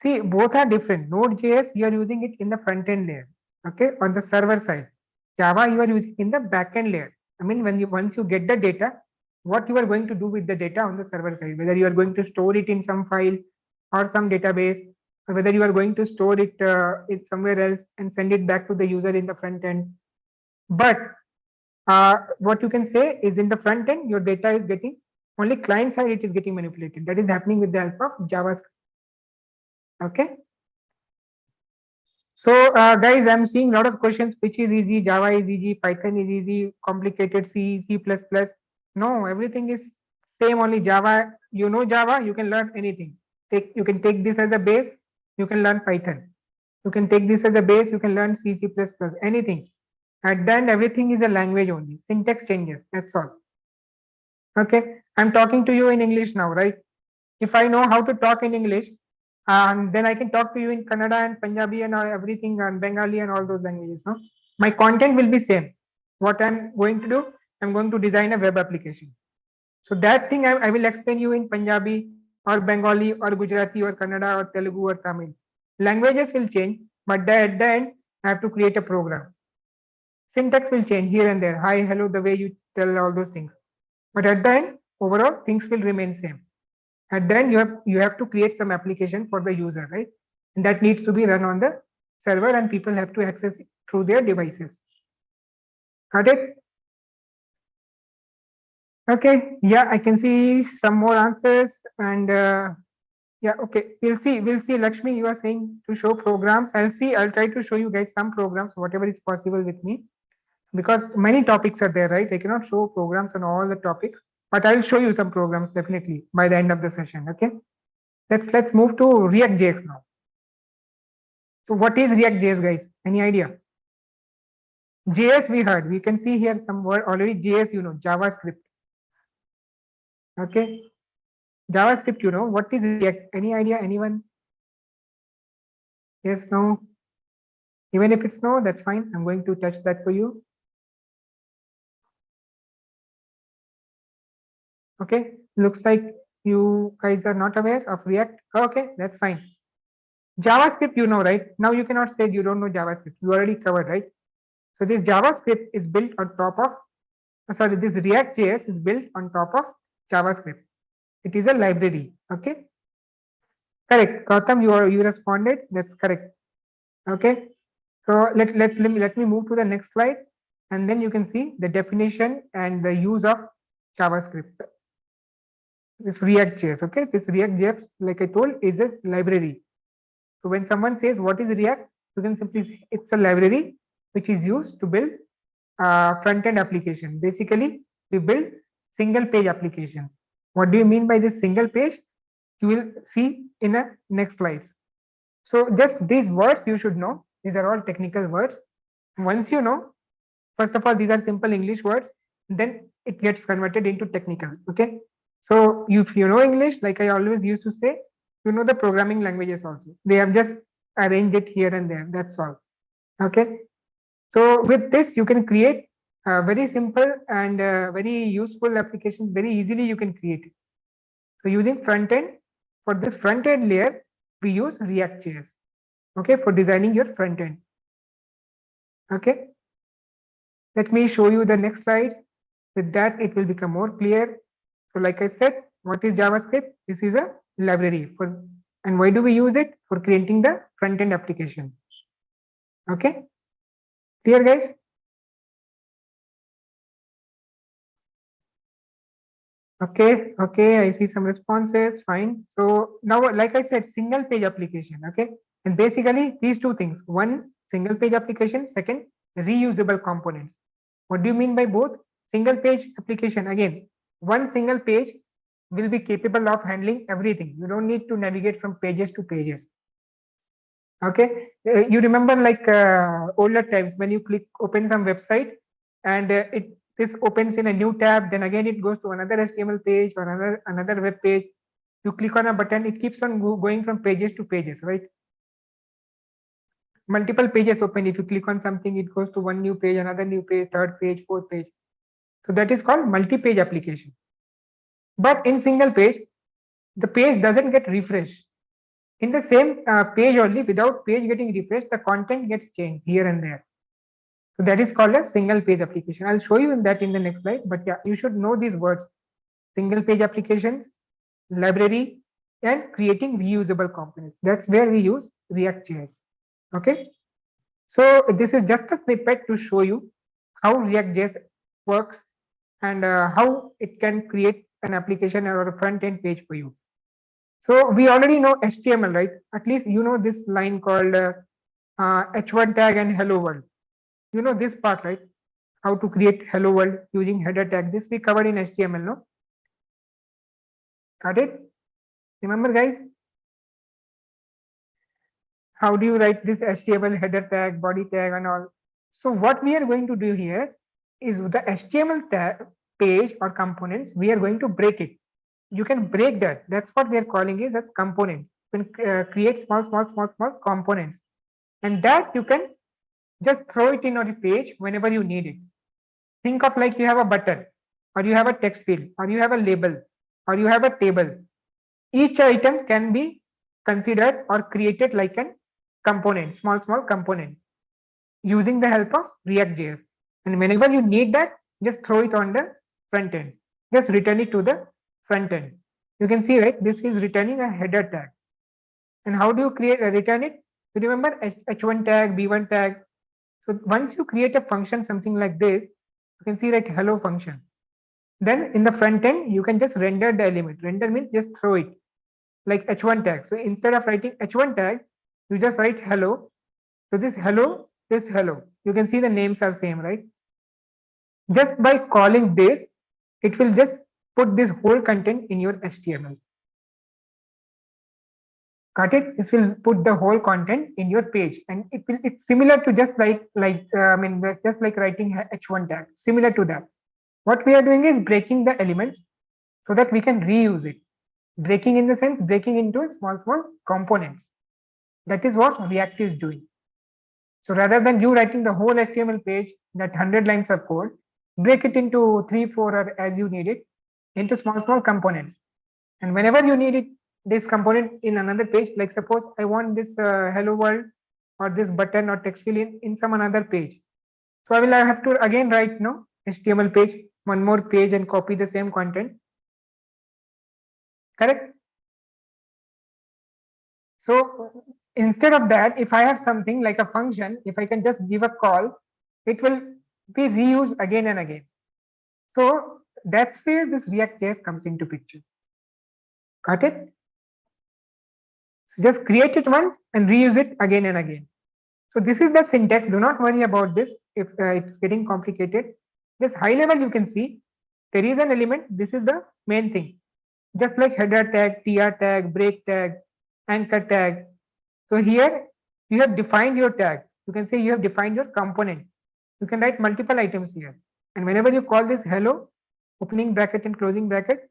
See, both are different. Node.js, you are using it in the front end layer, okay, on the server side. Java, you are using in the backend layer. I mean, when you once you get the data, what you are going to do with the data on the server side, whether you are going to store it in some file or some database, or whether you are going to store it somewhere else and send it back to the user in the front end. But what you can say is in the front end, your data is getting only client side, it is getting manipulated. That is happening with the help of JavaScript. Okay. So guys, I'm seeing a lot of questions. Which is easy? Java is easy. Python is easy. Complicated C, C++. No, everything is same. Only Java. You know Java, you can learn anything. You can take this as a base. You can learn Python. You can take this as a base. You can learn C, C++. Anything. At the end, everything is a language only. Syntax changes. That's all. Okay. I'm talking to you in English now, right? If I know how to talk in English, and then I can talk to you in Kannada and Punjabi and everything and Bengali and all those languages. No? My content will be same. What I'm going to do, I'm going to design a web application. So that thing I will explain you in Punjabi or Bengali or Gujarati or Kannada or Telugu or Tamil. Languages will change, but at the end, I have to create a program. Syntax will change here and there. Hi, hello, the way you tell all those things. But at the end, overall, things will remain same. And then you have to create some application for the user, right? And that needs to be run on the server and people have to access it through their devices. Got it? Okay, yeah, I can see some more answers and yeah, okay, we'll see. Lakshmi, you are saying to show programs. I'll try to show you guys some programs, whatever is possible with me, because many topics are there, right? I cannot show programs on all the topics, but I'll show you some programs definitely by the end of the session. Okay, let's move to React.js now. So what is React.js, guys? Any idea? JS we heard. We can see here some word already. JS, JavaScript. Okay, JavaScript, what is React? Any idea? Anyone? Yes, no. Even if it's no, that's fine. I'm going to touch that for you. Okay, looks like you guys are not aware of React. Okay, that's fine. JavaScript, right? Now you cannot say you don't know JavaScript. You already covered, right? So this JavaScript is built on top of, this React.js is built on top of JavaScript. It is a library. Okay, correct. Gautam, you responded. That's correct. Okay, so let me move to the next slide, and then you can see the definition and the use of JavaScript. This React.js, okay, this React.js, like I told, is a library. So when someone says what is React, you can simply say it's a library which is used to build front-end application. Basically, we build single page application. What do you mean by this single page? You will see in the next slides. So just these words you should know. These are all technical words. Once you know, first of all, these are simple English words, then it gets converted into technical. Okay. So if you know English, like I always used to say, you know the programming languages also. They have just arranged it here and there. That's all. Okay. So with this, you can create very simple and very useful applications. Very easily you can create it. So using front end, for this front end layer, we use React.js. Okay, for designing your front end. Okay. Let me show you the next slide. With that, it will become more clear. So like I said, what is JavaScript? This is a library for, and why do we use it? For creating the front-end application. Okay, clear guys? Okay, I see some responses, fine. So now, like I said, single page application, okay? And basically these two things, one, single page application, second, reusable components. What do you mean by both? Single page application, again, one single page will be capable of handling everything. You don't need to navigate from pages to pages. Okay, you remember like older times when you click open some website and this opens in a new tab, then again it goes to another HTML page or another web page. You click on a button, it keeps on going from pages to pages, right? Multiple pages open. If you click on something, it goes to one new page, another new page, third page, fourth page. So that is called multi-page application. But in single page, the page doesn't get refreshed. In the same page only, without page getting refreshed, the content gets changed here and there. So that is called a single page application. I'll show you in that in the next slide. But yeah, you should know these words: single page applications, library, and creating reusable components. That's where we use React.js. Okay. So this is just a snippet to show you how React.js works and how it can create an application or a front end page for you. So we already know HTML, right? At least you know this line called h1 tag and hello world. You know this part, right? How to create hello world using header tag. This we covered in HTML, no? Got it? Remember, guys? How do you write this HTML header tag, body tag, and all? So what we are going to do here is the HTML tag page or components. We are going to break it. You can break that. That's what we are calling it as component. You can create small components, and that you can just throw it in on a page whenever you need it. Think of like you have a button, or you have a text field, or you have a label, or you have a table. Each item can be considered or created like a component, small component, using the help of React.js. And whenever you need that, just throw it on the front end. Just return it to the front end. You can see, right? This is returning a header tag. And how do you return it? You remember h1 tag, b1 tag. So once you create a function, something like this, you can see like hello function. Then in the front end, you can just render the element. Render means just throw it like h1 tag. So instead of writing h1 tag, you just write hello. So this hello is hello. You can see the names are same, right? Just by calling this, it will just put this whole content in your HTML. Got it? This will put the whole content in your page, and it's similar to just just like writing h1 tag. Similar to that. What we are doing is breaking the elements so that we can reuse it. Breaking in the sense breaking into small components. That is what React is doing. So rather than you writing the whole HTML page, that 100 lines of code, break it into 3, 4, or as you need it, into small components. And whenever you need it, this component in another page, like suppose I want this hello world or this button or text fill in some another page. So I have to again write HTML page, one more page, and copy the same content. Correct? So instead of that, if I have something like a function, if I can just give a call, it will be reused again and again. So that's where this React.js comes into picture. Got it? So just create it once and reuse it again and again. So this is the syntax. Do not worry about this if it's getting complicated. Just high level you can see there is an element. This is the main thing. Just like header tag, tr tag, break tag, anchor tag. So here you have defined your tag. You can say you have defined your component. You can write multiple items here. And whenever you call this hello, opening bracket and closing bracket,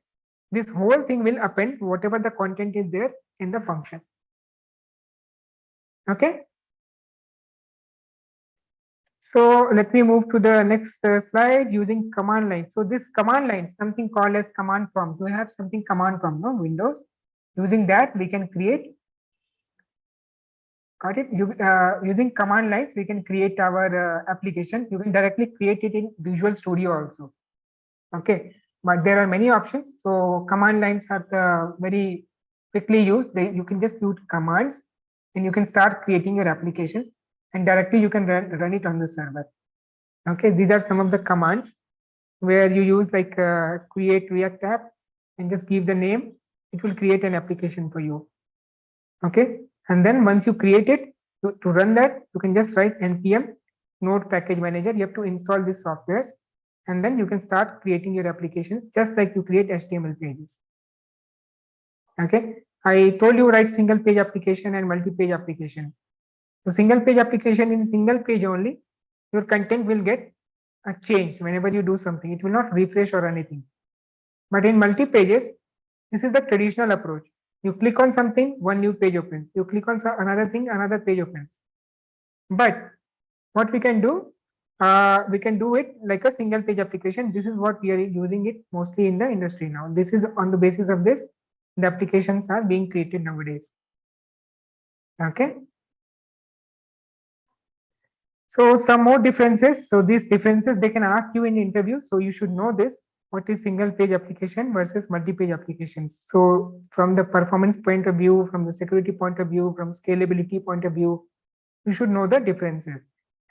this whole thing will append whatever the content is there in the function. Okay. So let me move to the next slide using command line. So this command line, something called as command prompt. We have something command prompt, no Windows. Using that, we can create. Got it? Using command lines, we can create our application. You can directly create it in Visual Studio also. Okay, but there are many options. So command lines are very quickly used. You can just use commands, and you can start creating your application, and directly you can run it on the server. Okay, these are some of the commands where you use like create React app and just give the name. It will create an application for you. Okay, and then once you create it, to run that, you can just write npm node package manager. You have to install this software, and then you can start creating your applications just like you create HTML pages. Okay, I told you write single page application and multi-page application. So single page application, in single page only, your content will get a change whenever you do something. It will not refresh or anything. But in multi-pages, this is the traditional approach. You click on something, one new page opens. You click on another thing, another page opens. But what we can do it like a single page application. This is what we are using it mostly in the industry now. This is on the basis of this, the applications are being created nowadays. Okay. So some more differences. So these differences they can ask you in interview. So you should know this. What is single page application versus multi-page applications? So from the performance point of view, from the security point of view, from scalability point of view, you should know the differences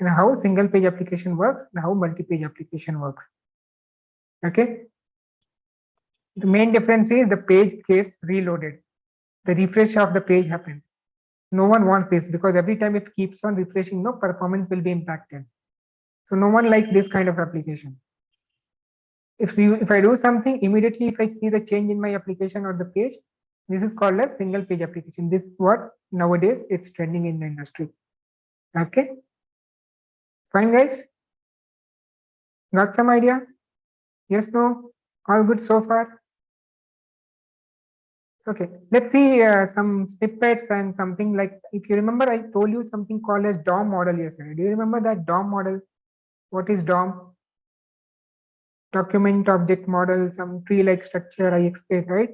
and how single page application works and how multi-page application works. Okay. The main difference is the page gets reloaded. The refresh of the page happens. No one wants this because every time it keeps on refreshing, no performance will be impacted. So no one likes this kind of application. If I do something immediately, if I see the change in my application or the page, this is called a single page application. This is what nowadays it's trending in the industry. Okay. Fine, guys. Got some idea? Yes, no? All good so far? Okay, let's see some snippets and something like, if you remember, I told you something called as DOM model yesterday. Do you remember that DOM model? What is DOM? Document object model, some tree-like structure I explained, right?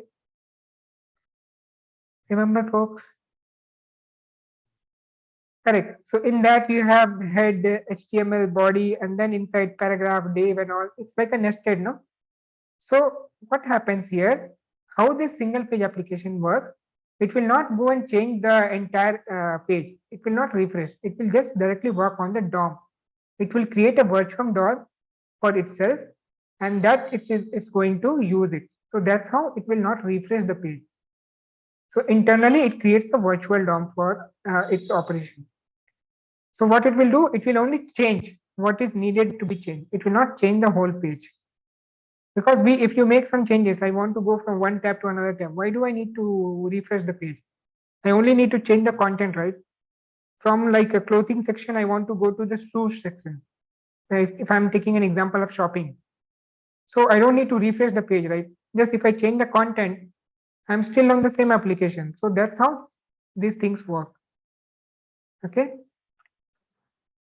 Remember, folks? Correct. So in that you have head, HTML body, and then inside paragraph, div, and all. It's like a nested, no? So what happens here? How this single page application works? It will not go and change the entire page. It will not refresh. It will just directly work on the DOM. It will create a virtual DOM for itself, and that it's going to use it. So that's how it will not refresh the page. So internally, it creates a virtual DOM for its operation. So what it will do, it will only change what is needed to be changed. It will not change the whole page. Because if you make some changes, I want to go from one tab to another tab. Why do I need to refresh the page? I only need to change the content, right? From like a clothing section, I want to go to the shoes section. If I'm taking an example of shopping. So I don't need to refresh the page, right? Just if I change the content, I'm still on the same application. So that's how these things work. Okay.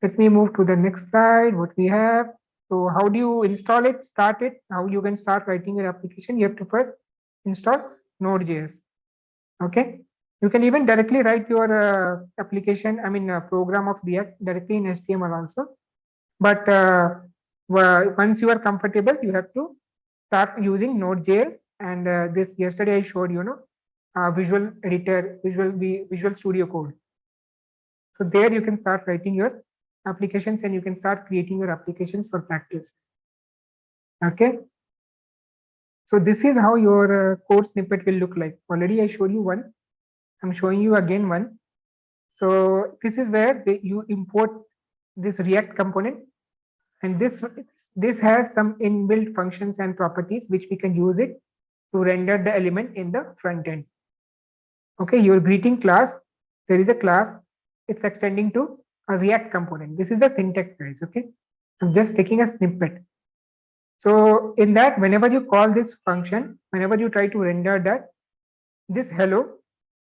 Let me move to the next slide. What we have. So how do you install it, start it? How you can start writing your application? You have to first install Node.js. Okay. You can even directly write your application, I mean, program of React directly in HTML also. But once you are comfortable, you have to start using Node.js. And this yesterday I showed Visual Editor, Visual Studio Code. So there you can start writing your applications and you can start creating your applications for practice. Okay. So this is how your code snippet will look like. Already I showed you one. I'm showing you again one. So this is where you import this React component, and this has some inbuilt functions and properties which we can use it to render the element in the front end. Okay, your greeting class, there is a class, it's extending to a React component. This is the syntax, guys. Okay, I'm just taking a snippet. So in that, whenever you call this function, whenever you try to render that, this hello,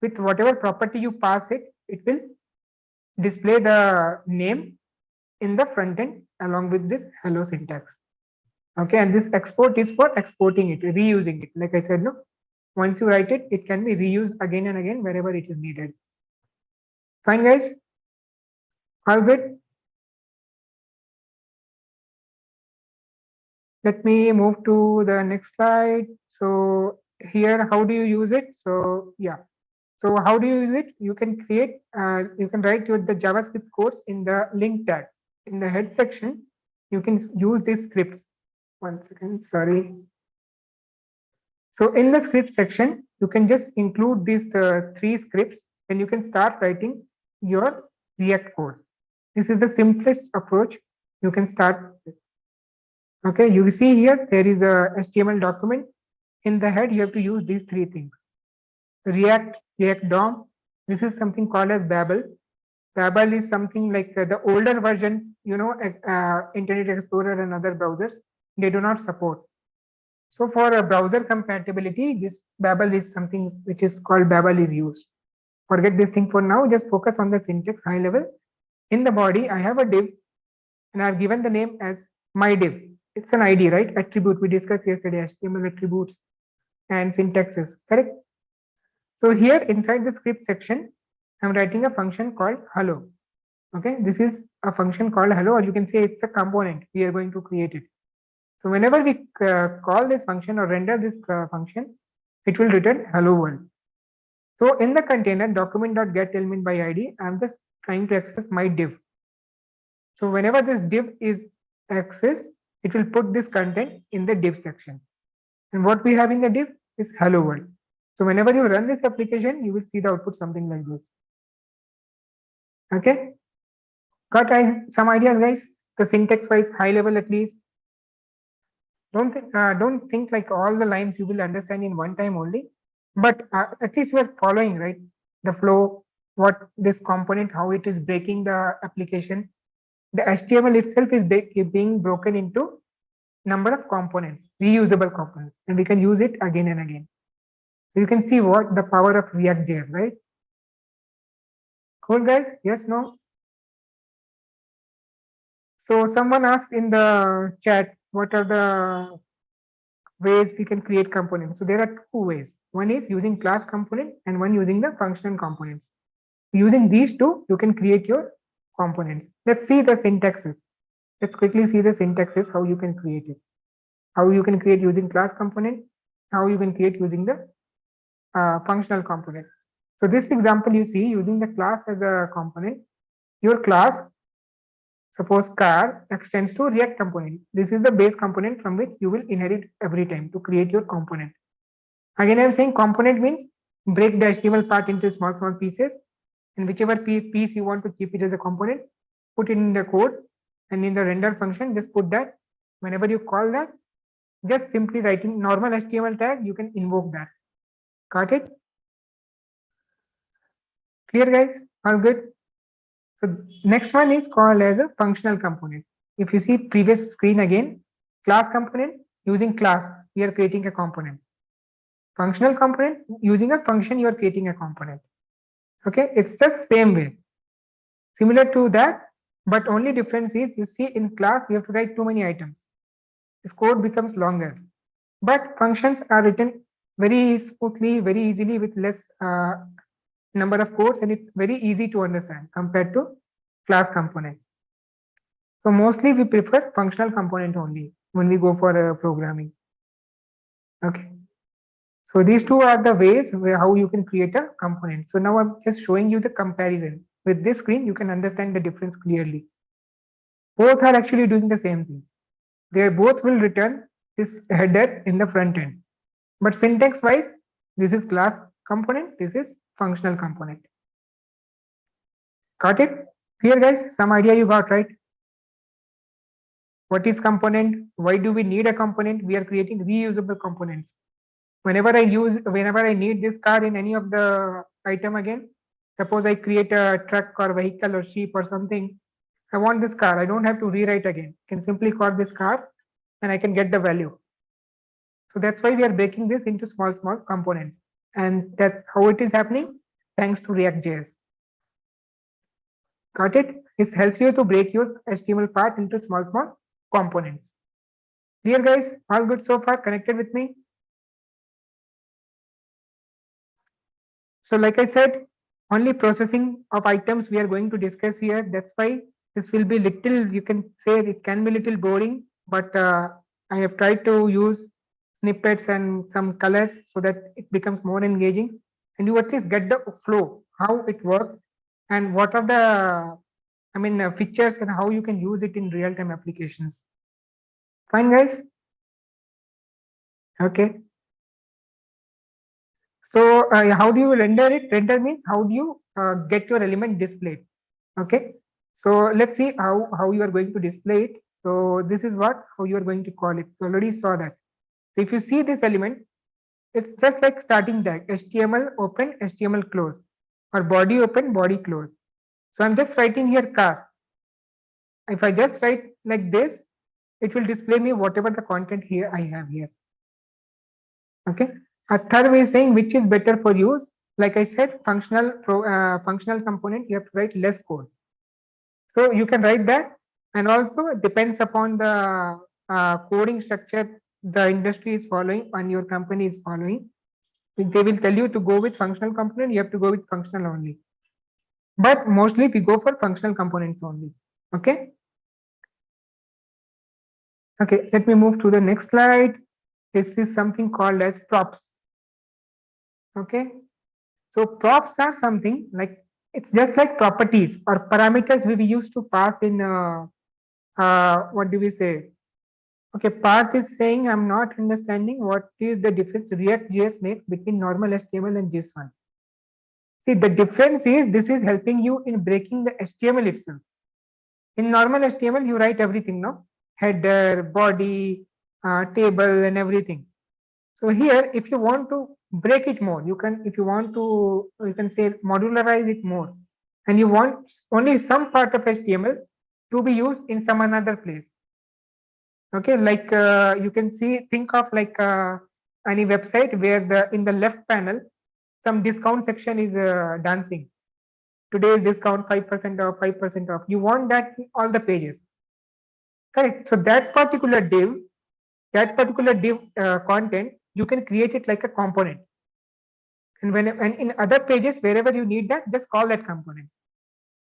with whatever property you pass it, it will display the name in the front end along with this hello syntax. Okay, and this export is for exporting it, reusing it. Like I said, no, once you write it, it can be reused again and again wherever it is needed. Fine, guys? All good? Let me move to the next slide. So here, how do you use it? So yeah. So how do you use it? You can create, you can write the JavaScript code in the link tag. In the head section, you can use these scripts. One second, sorry. So in the script section, you can just include these three scripts and you can start writing your React code. This is the simplest approach you can start with. Okay, you see here, there is a HTML document. In the head, you have to use these three things. React DOM. This is something called as Babel. Babel is something like the older versions, Internet Explorer and other browsers, they do not support. So for a browser compatibility, this Babel is something which is called Babel is used. Forget this thing for now, just focus on the syntax high level. In the body, I have a div and I've given the name as my div. It's an ID, right? Attribute we discussed yesterday, HTML attributes and syntaxes, correct? So here inside the script section, I'm writing a function called hello. Okay, this is a function called hello, or you can say it's a component. We are going to create it. So whenever we call this function or render this function, it will return hello world. So in the container document.getElement by ID, I'm just trying to access my div. So whenever this div is accessed, it will put this content in the div section. And what we have in the div is hello world. So whenever you run this application, you will see the output something like this. Okay. Got some ideas, guys? The syntax wise, high level at least. Don't think like all the lines you will understand in one time only, but at least you are following, right? The flow, what this component, how it is breaking the application. The HTML itself is being broken into number of components, reusable components, and we can use it again and again. So you can see what the power of React.js, right? Cool, guys? Yes, no? So someone asked in the chat, what are the ways we can create components? So there are two ways. One is using class component and one using the function component. Using these two, you can create your components. Let's see the syntaxes. Let's quickly see the syntaxes, how you can create it. How you can create using class component, how you can create using the functional component. So this example you see using the class as a component, your class, Suppose car extends to React component. This is the base component from which you will inherit every time to create your component. Again, I'm saying component means break the HTML part into small pieces, and whichever piece you want to keep it as a component, put it in the code, and in the render function, just put that. Whenever you call that, just simply writing normal HTML tag, you can invoke that. Got it? Clear, guys? All good? So next one is called as a functional component. If you see previous screen again, class component, using class, we are creating a component. Functional component, using a function, you are creating a component. Okay, it's the same way. Similar to that, but only difference is you see in class, you have to write too many items. This code becomes longer. But functions are written very smoothly, very easily with less number of codes, and it's very easy to understand compared to class component. So mostly we prefer functional component only when we go for programming. Okay. So these two are the ways where how you can create a component. So now I'm just showing you the comparison. With this screen, you can understand the difference clearly. Both are actually doing the same thing. They both will return this header in the front end. But syntax wise, this is class component, this is functional component. Got it? Clear, guys? Some idea you got, right? What is component? Why do we need a component? We are creating reusable components. Whenever I need this car in any of the item again, suppose I create a truck or vehicle or sheep or something, I want this car. I don't have to rewrite again. I can simply call this car and I can get the value. So that's why we are breaking this into small components. And that's how it is happening thanks to React.js. Got it? It helps you to break your HTML part into small components. Clear, guys? All good so far? Connected with me? So like I said, only processing of items we are going to discuss here. That's why this will be little, you can say it can be little boring, but I have tried to use snippets and some colors so that it becomes more engaging and you at least get the flow, how it works and what are the, features and how you can use it in real-time applications. Fine, guys? Okay. So how do you render it? Render means how do you get your element displayed? Okay. So let's see how you are going to display it. So this is what how you are going to call it. You already saw that. So if you see this element, it's just like starting tag HTML open, HTML close, or body open, body close. So I'm just writing here car. If I just write like this, it will display me whatever the content here I have here. Okay. A third way is saying which is better for use. Like I said, functional component, you have to write less code. So you can write that, and also it depends upon the coding structure the industry is following and your company is following. If they will tell you to go with functional component, you have to go with functional only. But mostly we go for functional components only. Okay. Okay, let me move to the next slide. This is something called as props. Okay. So props are something like it's just like properties or parameters we used to pass in what do we say? Okay, Parth is saying I'm not understanding what is the difference React.js makes between normal HTML and this one. See, the difference is this is helping you in breaking the HTML itself. In normal HTML, you write everything, no? Header, body, table, and everything. So here, if you want to break it more, you can, if you want to, you can say modularize it more, and you want only some part of HTML to be used in some another place. Okay, like you can see, think of like any website where the in the left panel, some discount section is dancing. Today's discount 5% off, 5% off. You want that in all the pages. Correct. So that particular div content, you can create it like a component. And in other pages, wherever you need that, just call that component.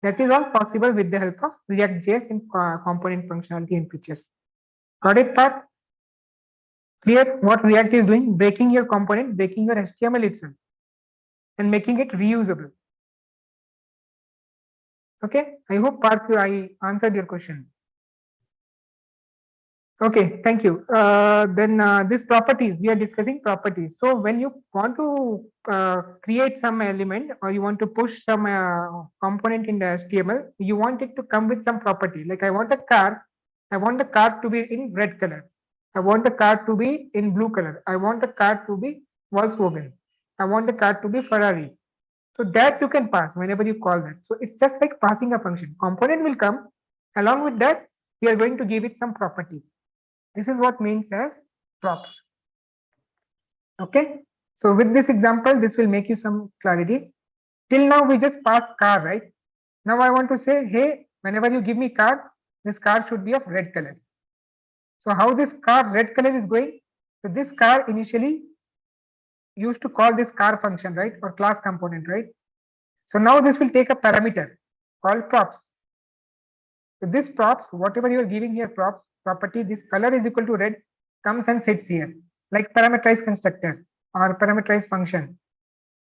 That is all possible with the help of React.js in component functionality and features. Got it, Parth? Clear what React is doing? Breaking your component, breaking your HTML itself, and making it reusable. Okay, I hope Parthu, I answered your question. Okay, thank you. Then this properties, we are discussing properties. So when you want to create some element or you want to push some component in the HTML, you want it to come with some property. Like I want a car, I want the car to be in red color. I want the car to be in blue color. I want the car to be Volkswagen. I want the car to be Ferrari. So that you can pass whenever you call that. So it's just like passing a function. Component will come. Along with that, we are going to give it some property. This is what means as props. Okay. So with this example, this will make you some clarity. Till now, we just passed car, right? Now I want to say, hey, whenever you give me car, this car should be of red color. So how this car red color is going? So this car initially used to call this car function, right? Or class component, right? So now this will take a parameter called props. So this props, whatever you are giving here props, property, this color is equal to red, comes and sits here, like parameterized constructor or parameterized function.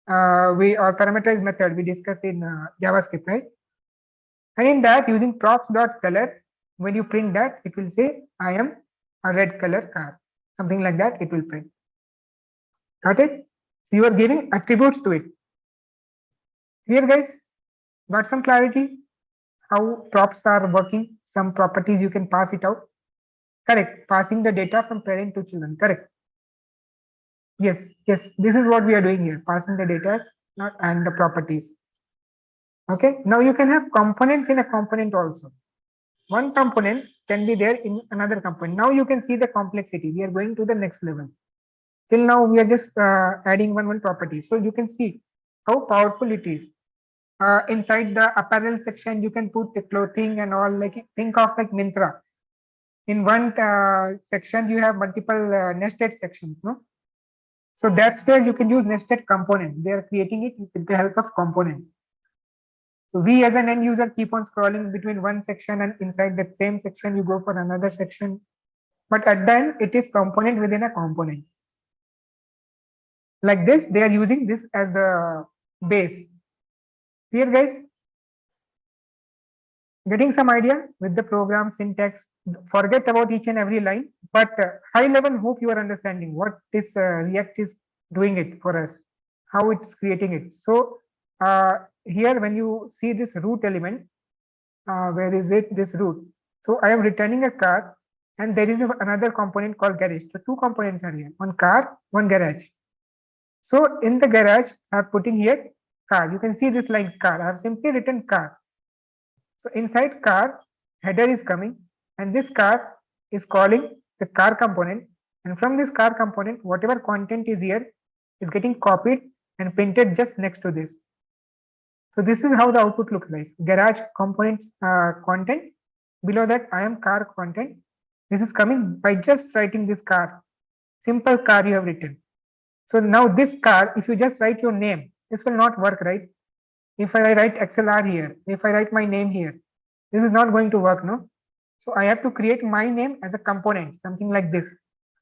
We or parameterized method we discussed in JavaScript, right? And in that, using props dot color, when you print that, it will say I am a red color car, something like that. It will print. Got it? You are giving attributes to it. Clear, guys? Got some clarity? How props are working? Some properties you can pass it out. Correct. Passing the data from parent to children. Correct. Yes, yes. This is what we are doing here. Passing the data not and the properties. Okay. Now you can have components in a component also. One component can be there in another component. Now you can see the complexity. We are going to the next level. Till now we are just adding one property. So you can see how powerful it is. Inside the apparel section, you can put the clothing and all. Like think of like Mintra. In one section, you have multiple nested sections. No. So that's where you can use nested components. They are creating it with the help of components. So we as an end user keep on scrolling between one section and inside that same section, you go for another section. But at the end, it is component within a component. Like this, they are using this as the base. Here guys, getting some idea with the program syntax, forget about each and every line, but high level hope you are understanding what this React is doing it for us, how it's creating it. So here when you see this root element, where is it, this root? So I am returning a car and there is another component called garage. So two components are here, one car, one garage. So in the garage, I'm putting here car. You can see this line car. I have simply written car. So inside car, header is coming and this car is calling the car component. And from this car component, whatever content is here is getting copied and printed just next to this. So this is how the output looks like. Garage components content. Below that, I am car content. This is coming by just writing this car. Simple car you have written. So now this car, if you just write your name, this will not work, right? If I write ExcelR here, if I write my name here, this is not going to work, no? So I have to create my name as a component, something like this,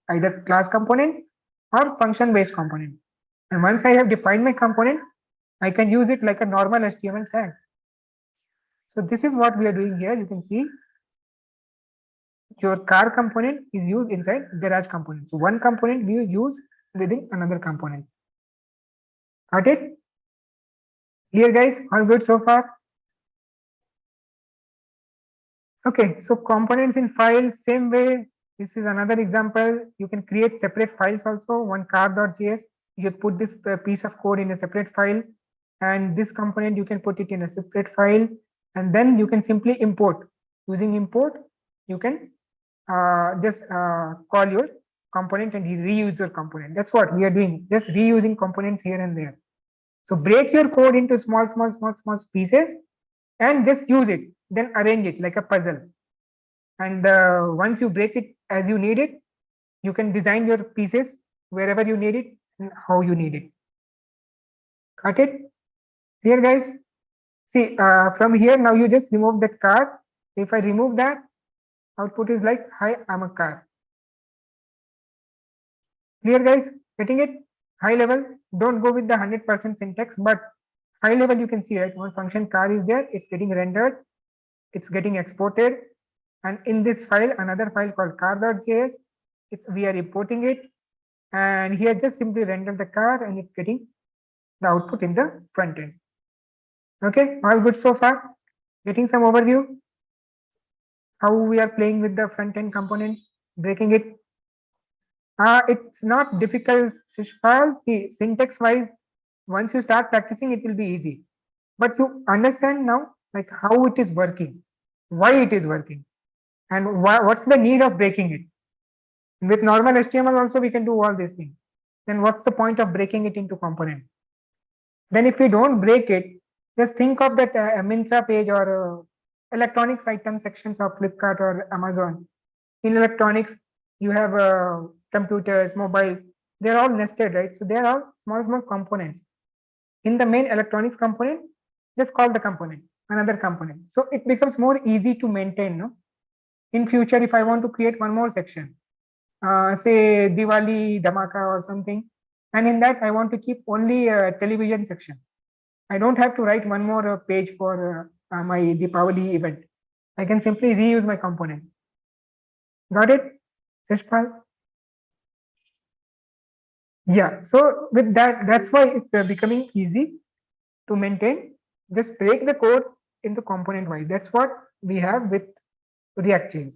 either class component or function based component. And once I have defined my component, I can use it like a normal HTML tag. So this is what we are doing here. You can see your car component is used inside garage component. So one component we use within another component. Got it? Clear guys? All good so far? Okay, so components in files, same way. This is another example. You can create separate files also. One car.js, you put this piece of code in a separate file, and this component you can put it in a separate file, and then you can simply import. Using import, you can just call your component and reuse your component. That's what we are doing, just reusing components here and there. So break your code into small pieces and just use it, then arrange it like a puzzle. And once you break it as you need it, you can design your pieces wherever you need it and how you need it. Got it? Here guys, see from here now you just remove that car. If I remove that, output is like, hi, I'm a car. Clear guys? Getting it? High level. Don't go with the 100% syntax, but high level, you can see, right, one function car is there, it's getting rendered, it's getting exported, and in this file, another file called car.js, we are importing it, and here just simply render the car and it's getting the output in the front end. Okay, all good so far? Getting some overview? How we are playing with the front end components, breaking it. It's not difficult, Shishpal. See, syntax wise, once you start practicing, it will be easy. But to understand now, like how it is working, why it is working, and what's the need of breaking it. With normal HTML also, we can do all these things. Then what's the point of breaking it into component? Then if we don't break it, just think of that Mintra page or electronics item sections of Flipkart or Amazon. In electronics, you have computers, mobiles, they're all nested, right? So they're all small components. In the main electronics component, just call the component, another component. So it becomes more easy to maintain, no? In future, if I want to create one more section, say Diwali Dhamaka or something, and in that I want to keep only a television section. I don't have to write one more page for my Deepavali event. I can simply reuse my component. Got it, Seshpal? Yeah, so with that, that's why it's becoming easy to maintain. Just break the code into component wise. That's what we have with React.js.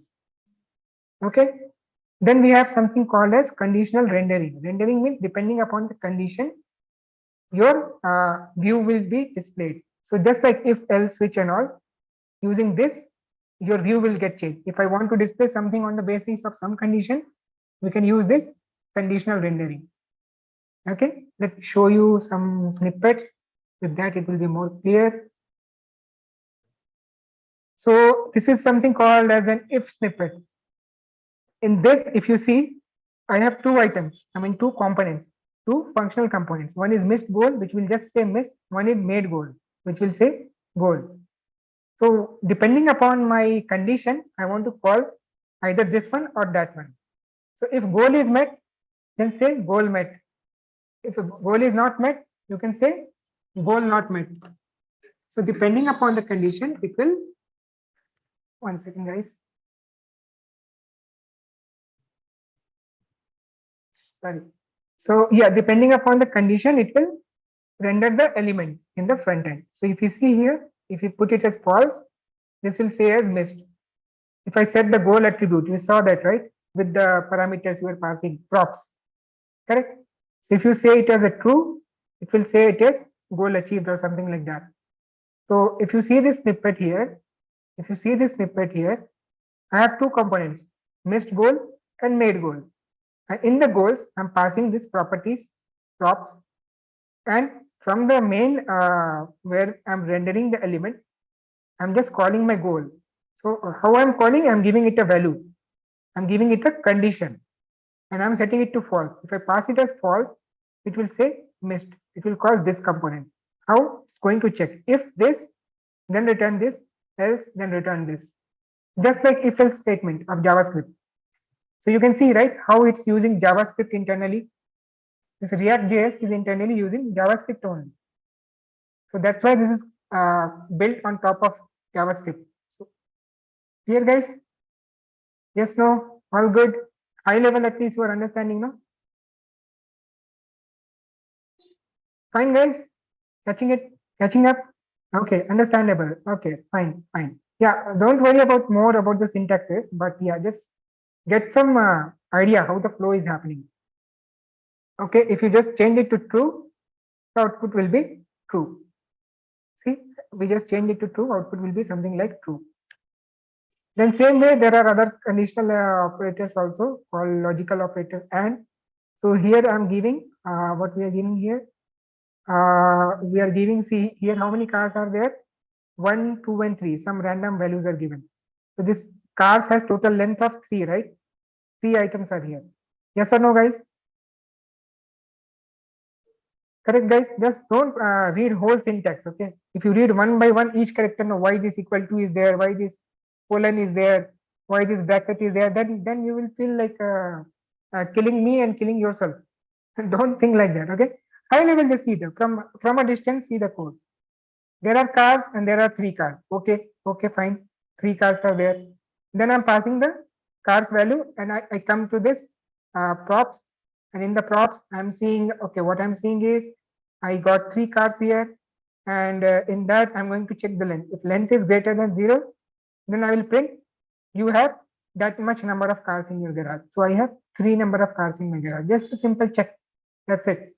Okay. Then we have something called as conditional rendering. Rendering means depending upon the condition, your view will be displayed. So just like if, else, switch and all, using this, your view will get changed. If I want to display something on the basis of some condition, we can use this conditional rendering. Okay, let's show you some snippets. With that, it will be more clear. So this is something called as an if snippet. In this, if you see, I have two items, two components, two functional components. One is missed goal, which will just say missed. One is made goal, which will say goal. So depending upon my condition, I want to call either this one or that one. So if goal is met, then say goal met. If a goal is not met, you can say goal not met. So depending upon the condition, it will, one second guys. Sorry. So yeah, depending upon the condition, it will render the element in the front end. So if you see here, if you put it as false, this will say as missed. If I set the goal attribute, you saw that, right? With the parameters you are passing, props, correct? So if you say it as a true, it will say it is goal achieved or something like that. So if you see this snippet here, I have two components, missed goal and made goal. And in the goals, I'm passing these properties, props, and from the main where I'm rendering the element, I'm just calling my goal. So how I'm calling, I'm giving it a value. I'm giving it a condition and I'm setting it to false. If I pass it as false, it will say missed. It will call this component. How? It's going to check. If this, then return this, else, then return this. Just like if else statement of JavaScript. So you can see, right, how it's using JavaScript internally. This React.js is internally using JavaScript only. So that's why this is built on top of JavaScript. So, here guys, yes, no, all good. High level at least you are understanding, no? Fine guys, catching up. Okay, understandable. Okay, fine. Yeah, don't worry about more about the syntaxes, but yeah, just get some idea how the flow is happening. Okay, if you just change it to true, the output will be true. See, we just change it to true, output will be something like true. Then same way, there are other conditional operators also called logical operators. And so here I'm giving what we are giving here. We are giving, see here how many cars are there? 1, 2, and 3. Some random values are given. So this cars has total length of 3, right? 3 items are here. Yes or no, guys? Correct, guys. Just don't read whole syntax. Okay. If you read one by one, each character, know why this equal to is there, why this colon is there, why this bracket is there, then you will feel like killing me and killing yourself. Don't think like that. Okay. High level, just see the from a distance, see the code. There are cars and there are 3 cars. Okay, fine. 3 cars are there. Then I'm passing the cars value and I come to this props. And in the props, I'm seeing, okay, what I'm seeing is I got 3 cars here. And in that, I'm going to check the length. If length is greater than 0, then I will print you have that much number of cars in your garage. So I have 3 number of cars in my garage. Just a simple check. That's it.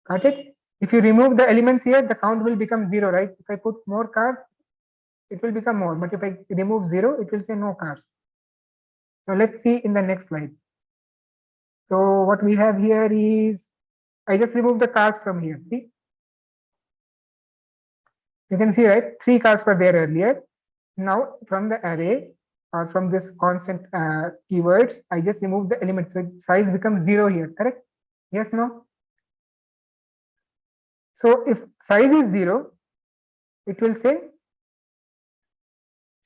Got it? If you remove the elements here, the count will become 0, right? If I put more cars, it will become more. But if I remove 0, it will say no cars. So let's see in the next slide. So what we have here is, I just removed the cars from here. See? You can see, right? 3 cars were there earlier. Now from the array or from this constant keywords, I just remove the element. So size becomes 0 here, correct? Yes, no? So if size is 0, it will say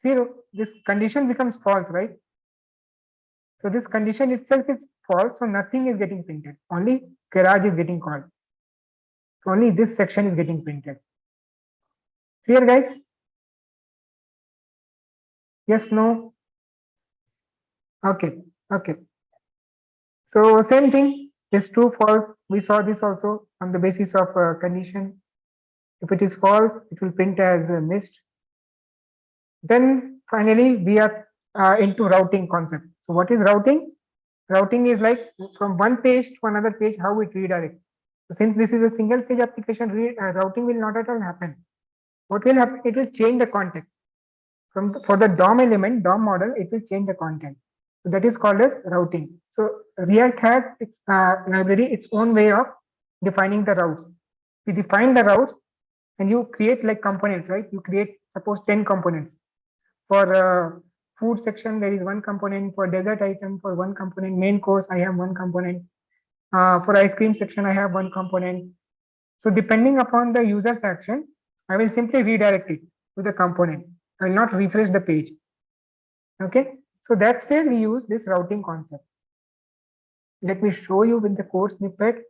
0. This condition becomes false, right? So this condition itself is false, so nothing is getting printed. Only garage is getting called. So only this section is getting printed. Clear, guys? Yes, no? Okay, okay. So same thing, is true, false. We saw this also on the basis of condition. If it is false, it will print as missed. Then finally, we are into routing concept. So what is routing? Routing is like from one page to another page, how it redirects. So since this is a single page application, routing will not at all happen. What will happen? It will change the context. For the DOM element, DOM model, it will change the content. So that is called as routing. So React has its library, its own way of defining the routes. You define the routes and you create like components, right? You create suppose 10 components. For food section, there is one component. For dessert item, for one component. Main course, I have one component. For ice cream section, I have one component. So depending upon the user's action, I will simply redirect it to the component. I will not refresh the page. Okay, so that's where we use this routing concept. Let me show you with the code snippet.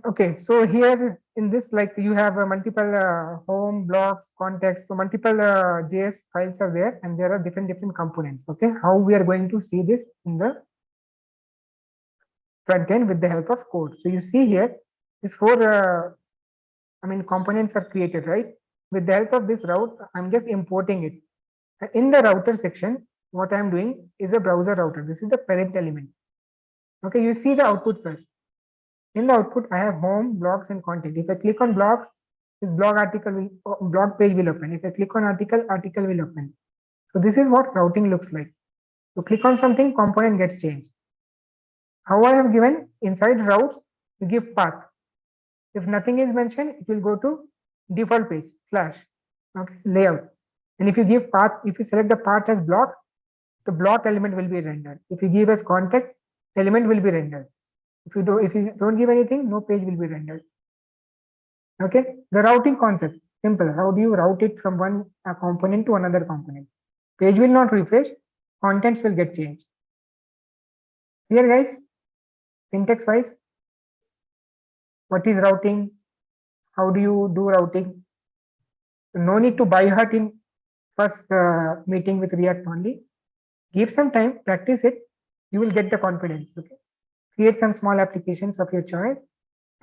Okay, so here in this, like you have multiple home blocks, context, so multiple JS files are there, and there are different components. Okay, how we are going to see this in the front end with the help of code. So you see here, these 4 components are created, right? With the help of this route, I'm just importing it. In the router section, what I'm doing is a browser router. This is the parent element. Okay, you see the output first. In the output, I have home, blogs, and content. If I click on blogs, this blog page will open. If I click on article will open. So this is what routing looks like. So click on something, component gets changed. How I have given inside routes, you give path. If nothing is mentioned, it will go to default page slash layout. And if you give path, if you select the path as block, the block element will be rendered. If you give as context, element will be rendered. If you don't give anything, no page will be rendered. Okay, the routing concept, simple. How do you route it from one component to another component? Page will not refresh, contents will get changed. Here, guys, syntax wise, what is routing? How do you do routing? No need to buy heart in first meeting with React only. Give some time, practice it, you will get the confidence. Okay, create some small applications of your choice,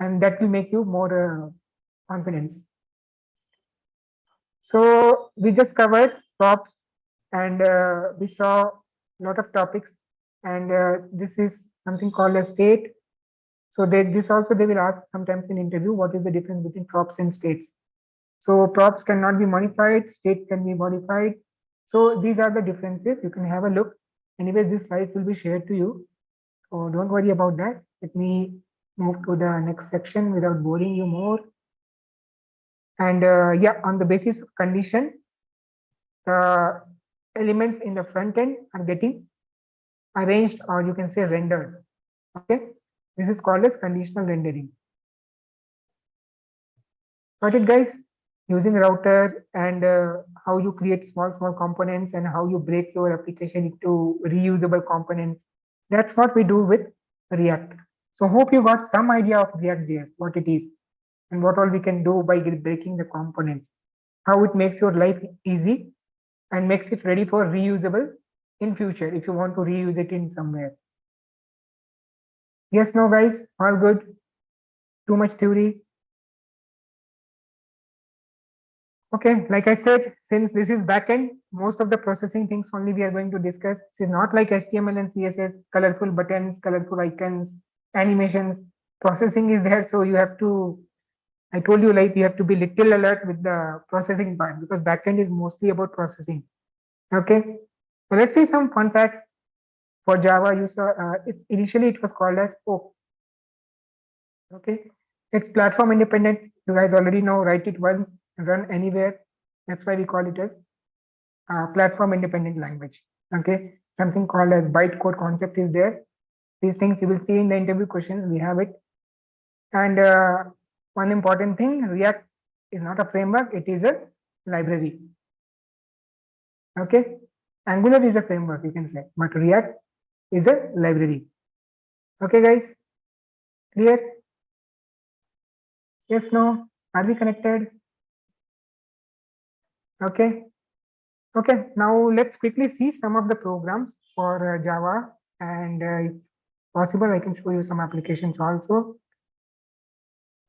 and that will make you more confidence. So we just covered props, and we saw a lot of topics, and this is something called a state. So this also they will ask sometimes in interview, what is the difference between props and states? So props cannot be modified, state can be modified. So these are the differences. You can have a look. Anyways, this slide will be shared to you. So don't worry about that. Let me move to the next section without boring you more. And yeah, on the basis of condition, the elements in the front end are getting arranged, or you can say rendered. Okay, this is called as conditional rendering. Got it, guys? Using router and how you create small components and how you break your application into reusable components. That's what we do with React. So hope you got some idea of React.js, what it is, and what all we can do by breaking the components, how it makes your life easy and makes it ready for reusable in future if you want to reuse it in somewhere. Yes, no, guys, all good. Too much theory. Okay, like I said, since this is backend, most of the processing things only we are going to discuss. This is not like HTML and CSS, colorful buttons, colorful icons, animations. Processing is there, so you have to. I told you like you have to be little alert with the processing part because backend is mostly about processing. Okay, so let's see some fun facts for Java. You saw initially it was called as OAK. Okay, it's platform independent. You guys already know. Write it once, run anywhere. That's why we call it as platform independent language. Okay, something called as bytecode concept is there. These things you will see in the interview questions. We have it. And one important thing, React is not a framework; it is a library. Okay, Angular is a framework, you can say, but React is a library. Okay, guys, clear? Yes, no? Are we connected? Okay. Okay, now let's quickly see some of the programs for Java, and if possible, I can show you some applications also.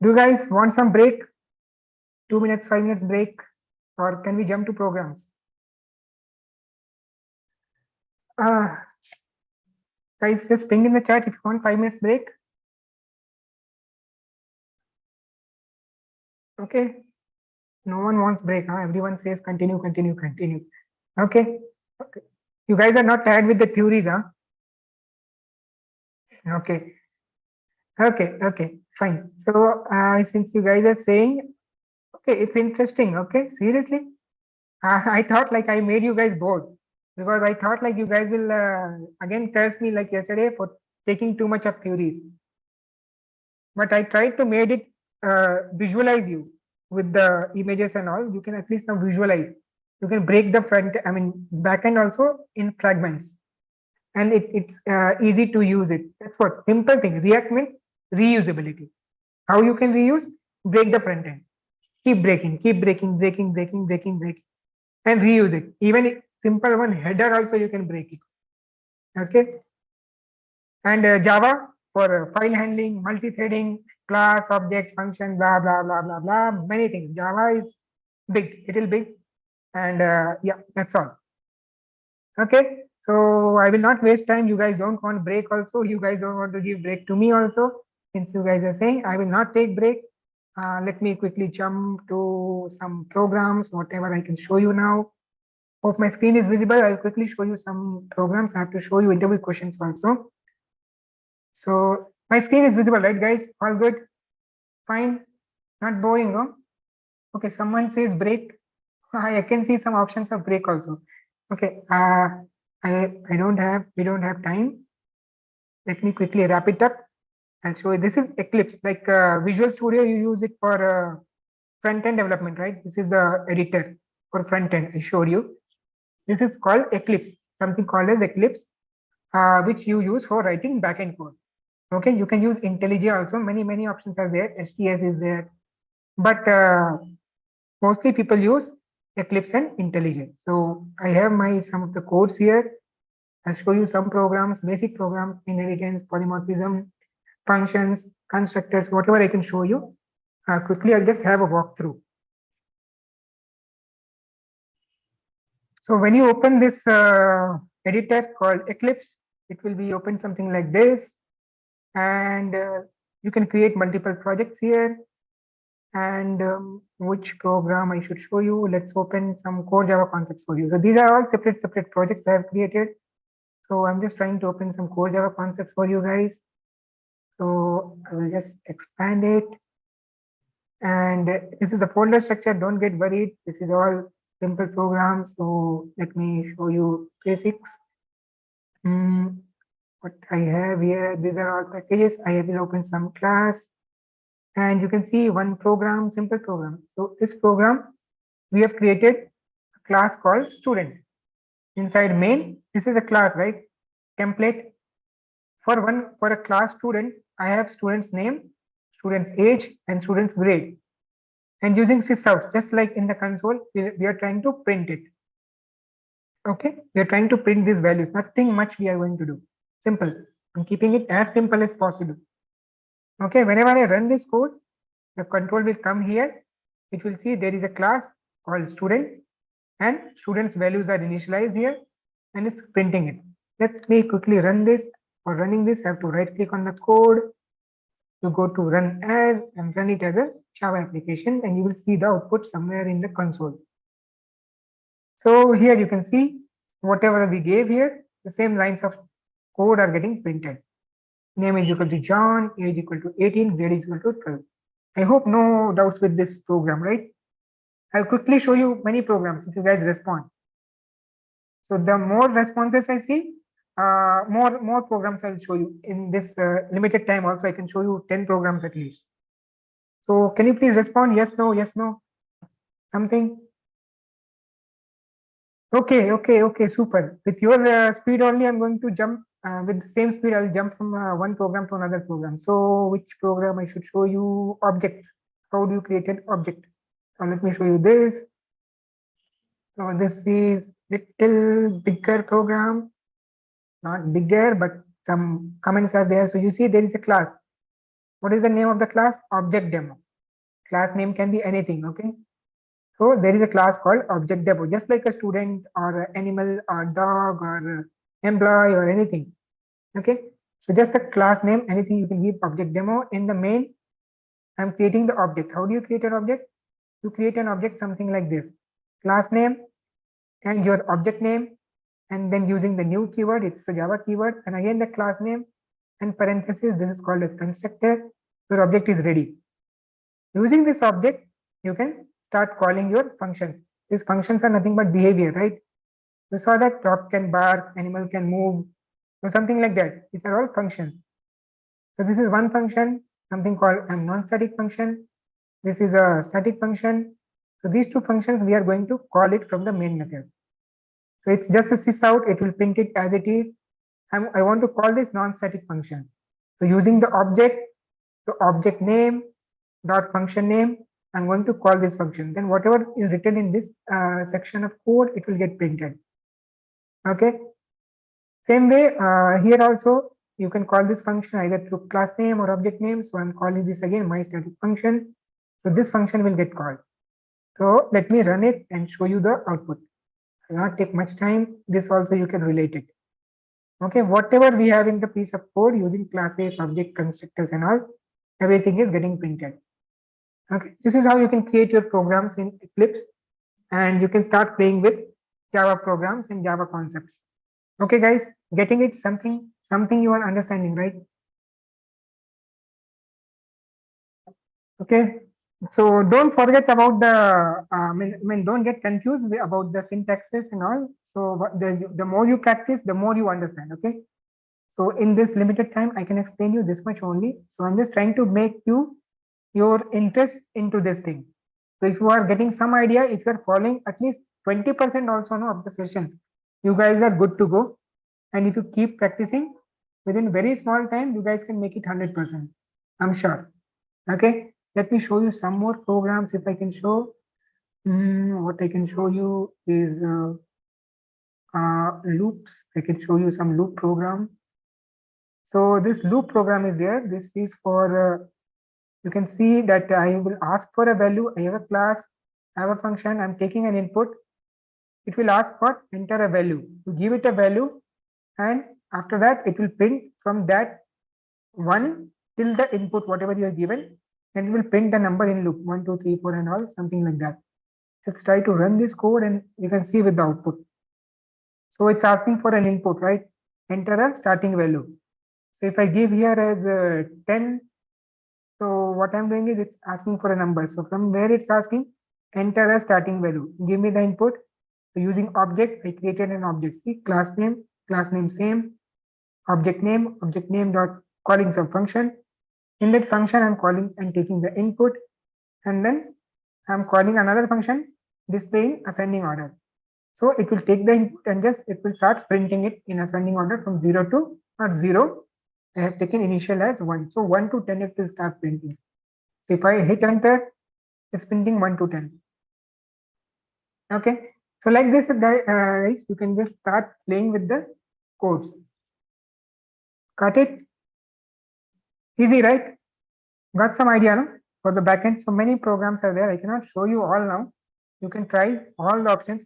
Do you guys want some break? 2 minutes, 5 minutes break, or can we jump to programs? Uh, guys, just ping in the chat if you want 5 minutes break. Okay, no one wants break, huh? Everyone says continue, continue, continue. Okay, okay. You guys are not tired with the theories, huh? Okay, okay, fine. So since you guys are saying, okay, it's interesting. Okay, seriously, I thought like I made you guys bored because I thought like you guys will again curse me like yesterday for taking too much of theories. But I tried to made it visualize you with the images and all. You can at least now visualize. You can break the front, I mean, backend also in fragments, and it's easy to use it. That's what simple thing. React means reusability. How you can reuse? Break the front end. Keep breaking, keep breaking, breaking, and reuse it. Even simple one header also you can break it. Okay. And Java for file handling, multi-threading, class, object, function, blah blah blah blah blah. Many things. Java is big, little big, and yeah, that's all. Okay. So I will not waste time. You guys don't want break also. You guys don't want to give break to me also. Since you guys are saying I will not take break. Let me quickly jump to some programs, whatever I can show you now. Hope my screen is visible. I'll quickly show you some programs. I have to show you interview questions also. So my screen is visible, right, guys? All good? Fine? Not boring, no? Okay, someone says break. I can see some options of break also. Okay, I don't have, we don't have time. Let me quickly wrap it up and show you. This is Eclipse, like Visual Studio, you use it for front-end development, right? This is the editor for front-end, I showed you. This is called Eclipse, something called as Eclipse, which you use for writing backend code. Okay, you can use IntelliJ also. Many options are there. STS is there, but mostly people use Eclipse and IntelliJ. So I have my some of the codes here. I'll show you some programs, basic programs, inheritance, polymorphism, functions, constructors, whatever I can show you. Quickly, I'll just have a walkthrough. So when you open this editor called Eclipse, it will be open something like this, and you can create multiple projects here. And which program I should show you? Let's open some core Java concepts for you. So these are all separate projects I have created. So I'm just trying to open some core Java concepts for you guys. So I will just expand it. And this is the folder structure. Don't get worried. This is all simple programs. So let me show you basics. What I have here, these are all packages. I will open some class. And you can see one program, simple program. So this program, we have created a class called student. Inside main, this is a class, right? Template, For a class student, I have student's name, student's age, and student's grade. And using sysout, just like in the console, we are trying to print it. Okay, we are trying to print these values. Nothing much we are going to do. Simple. I'm keeping it as simple as possible. Okay, whenever I run this code, the control will come here. It will see there is a class called student, and student's values are initialized here, and it's printing it. Let me quickly run this. For running this, I have to right click on the code, to go to run as, and run it as a Java application, and you will see the output somewhere in the console. So here you can see whatever we gave here, the same lines of code are getting printed. Name is equal to John, age equal to 18, grade is equal to 12. I hope no doubts with this program, right? I'll quickly show you many programs if you guys respond. So the more responses I see, more programs I'll show you in this limited time. Also, I can show you 10 programs at least. So can you please respond? Yes, no, something. Okay, super. With your speed only, I'm going to jump with the same speed. I'll jump from one program to another program. So which program I should show you? Objects. How do you create an object? So let me show you this. So this is little bigger program, not bigger, but some comments are there. So you see there is a class. What is the name of the class? Object demo. Class name can be anything. Okay. So there is a class called object demo, just like a student or animal or dog or employee or anything. Okay. So just a class name, anything you can give object demo. In the main, I'm creating the object. How do you create an object? You create an object something like this. Class name and your object name, and then using the new keyword, it's a Java keyword, and again the class name and parenthesis, this is called as constructor. Your object is ready. Using this object, you can start calling your functions. These functions are nothing but behavior, right? You saw that dog can bark, animal can move, or something like that. These are all functions. So this is one function, something called a non-static function. This is a static function. So these two functions, we are going to call it from the main method. So it's just a sysout, it will print it as it is. I want to call this non-static function. So using the object name dot function name, I'm going to call this function. Then whatever is written in this section of code, it will get printed. Okay. Same way here also, you can call this function either through class name or object name. So I'm calling this again my static function. So this function will get called. So let me run it and show you the output. Will not take much time. This also you can relate it. Okay, whatever we have in the piece of code using classes, object, constructors, and all, everything is getting printed. Okay, this is how you can create your programs in Eclipse, and you can start playing with Java programs and Java concepts. Okay, guys, getting it? Something you are understanding, right? Okay, so don't forget about the, don't get confused about the syntaxes and all. So the more you practice, the more you understand. Okay. So in this limited time, I can explain you this much only. So I'm just trying to make you your interest into this thing. So if you are getting some idea, if you are following at least 20% also of the session, you guys are good to go. And if you keep practicing within very small time, you guys can make it 100%. I'm sure. Okay. Let me show you some more programs if I can show. What I can show you is loops. I can show you some loop program. So this loop program is there. This is for, you can see that I will ask for a value. I have a class, I have a function, I'm taking an input. It will ask for enter a value. You give it a value, and after that, it will print from that one till the input, whatever you have given, and it will print the number in loop 1, 2, 3, 4, and all, something like that. Let's try to run this code, and you can see with the output. So it's asking for an input, right? Enter a starting value. So if I give here as 10, so what I'm doing is it's asking for a number. So from where it's asking, enter a starting value. Give me the input. So using object, I created an object. See, class name same, object name dot calling some function. In that function, I'm calling and taking the input, and then I'm calling another function displaying ascending order. So it will take the input and just it will start printing it in ascending order from 0 to or 0 I have taken initial as 1. So 1 to 10 it will start printing. So if I hit enter, it's printing 1 to 10. Okay. So like this, guys, you can just start playing with the codes. Got it? Easy, right? Got some idea, no? For the backend. So many programs are there. I cannot show you all now. You can try all the options.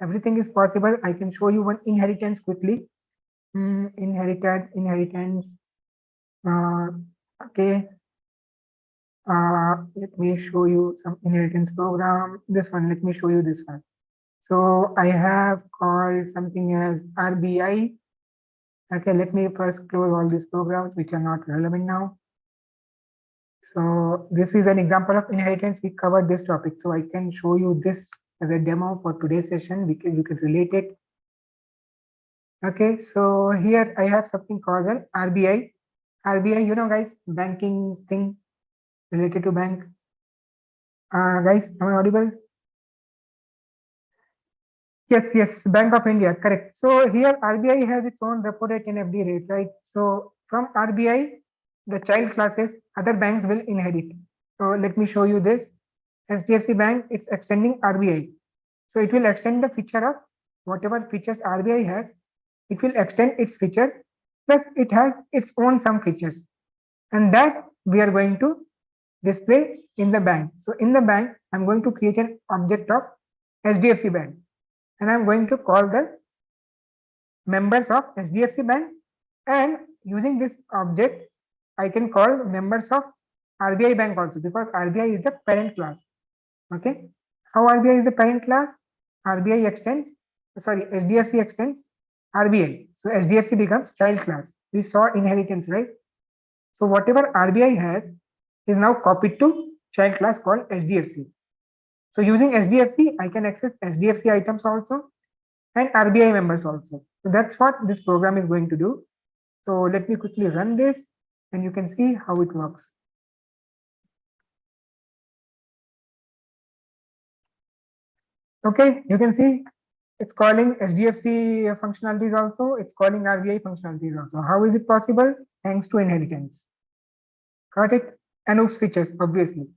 Everything is possible. I can show you one inheritance quickly. Inheritance. Uh, okay. Let me show you some inheritance program. This one, let me show you this one. So I have called something as RBI. Okay, let me first close all these programs which are not relevant now. So this is an example of inheritance. We covered this topic. So I can show you this as a demo for today's session. You can relate it. Okay, so here I have something called an RBI. RBI, you know, guys, banking thing related to bank. Guys, am I audible? Yes, Bank of India, correct. So here RBI has its own repo rate and FD rate, right? So from RBI, the child classes, other banks will inherit. So let me show you this. HDFC Bank, it's extending RBI. So it will extend the feature of whatever features RBI has, it will extend its feature, plus it has its own some features. And that we are going to display in the bank. So in the bank, I'm going to create an object of HDFC Bank. And I'm going to call the members of HDFC Bank, and using this object, I can call members of RBI Bank also, because RBI is the parent class. Okay, how RBI is the parent class? RBI extends, sorry, HDFC extends RBI. So HDFC becomes child class. We saw inheritance, right? So whatever RBI has is now copied to child class called HDFC. So using HDFC, I can access HDFC items also and RBI members also. So that's what this program is going to do. So let me quickly run this and you can see how it works. Okay, you can see it's calling HDFC functionalities also, it's calling RBI functionalities also. How is it possible? Thanks to inheritance. Got it? And OOPS features, obviously.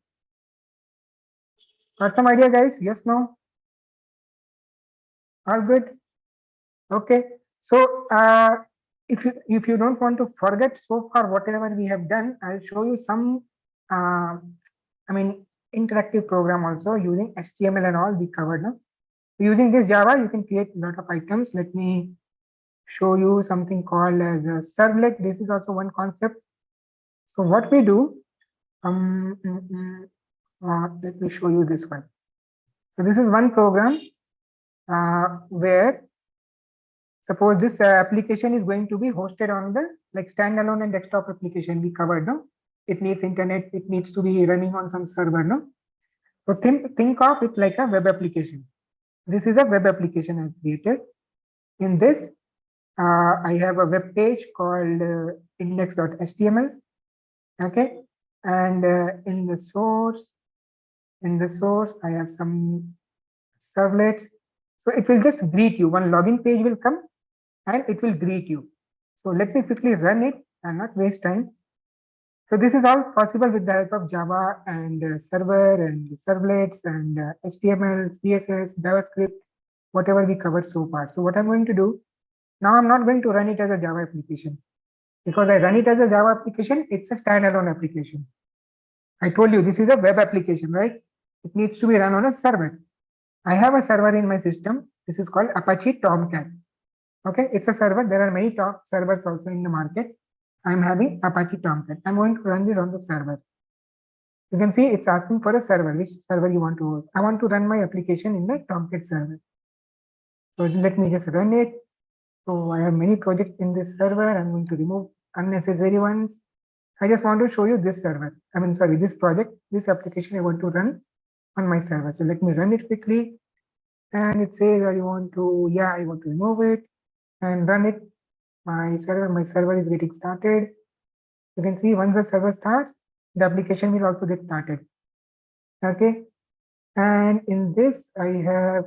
Got some idea, guys? Yes, no? All good? Okay. So if you don't want to forget so far whatever we have done, I'll show you some interactive program also using HTML and all we covered now. Using this Java, you can create a lot of items. Let me show you something called as a servlet. This is also one concept. So what we do, let me show you this one. So this is one program where suppose this application is going to be hosted on the like standalone and desktop application we covered. No, it needs internet. It needs to be running on some server. No, so think of it like a web application. This is a web application I created. In this, I have a web page called index.html. Okay, and in the source, I have some servlets. So it will just greet you. One login page will come and it will greet you. So let me quickly run it and not waste time. So this is all possible with the help of Java and server and servlets and HTML, CSS, JavaScript, whatever we covered so far. So what I'm going to do, now I'm not going to run it as a Java application, because I run it as a Java application, it's a standalone application. I told you this is a web application, right? It needs to be run on a server. I have a server in my system. This is called Apache Tomcat. Okay, it's a server. There are many top servers also in the market. I'm having Apache Tomcat. I'm going to run this on the server. You can see it's asking for a server. Which server you want to work? I want to run my application in the Tomcat server. So let me just run it. So I have many projects in this server. I'm going to remove unnecessary ones. I just want to show you this server. This project, this application I want to run on my server. So let me run it quickly. And it says I want to remove it and run it. My server is getting started. You can see once the server starts, the application will also get started. Okay. And in this, I have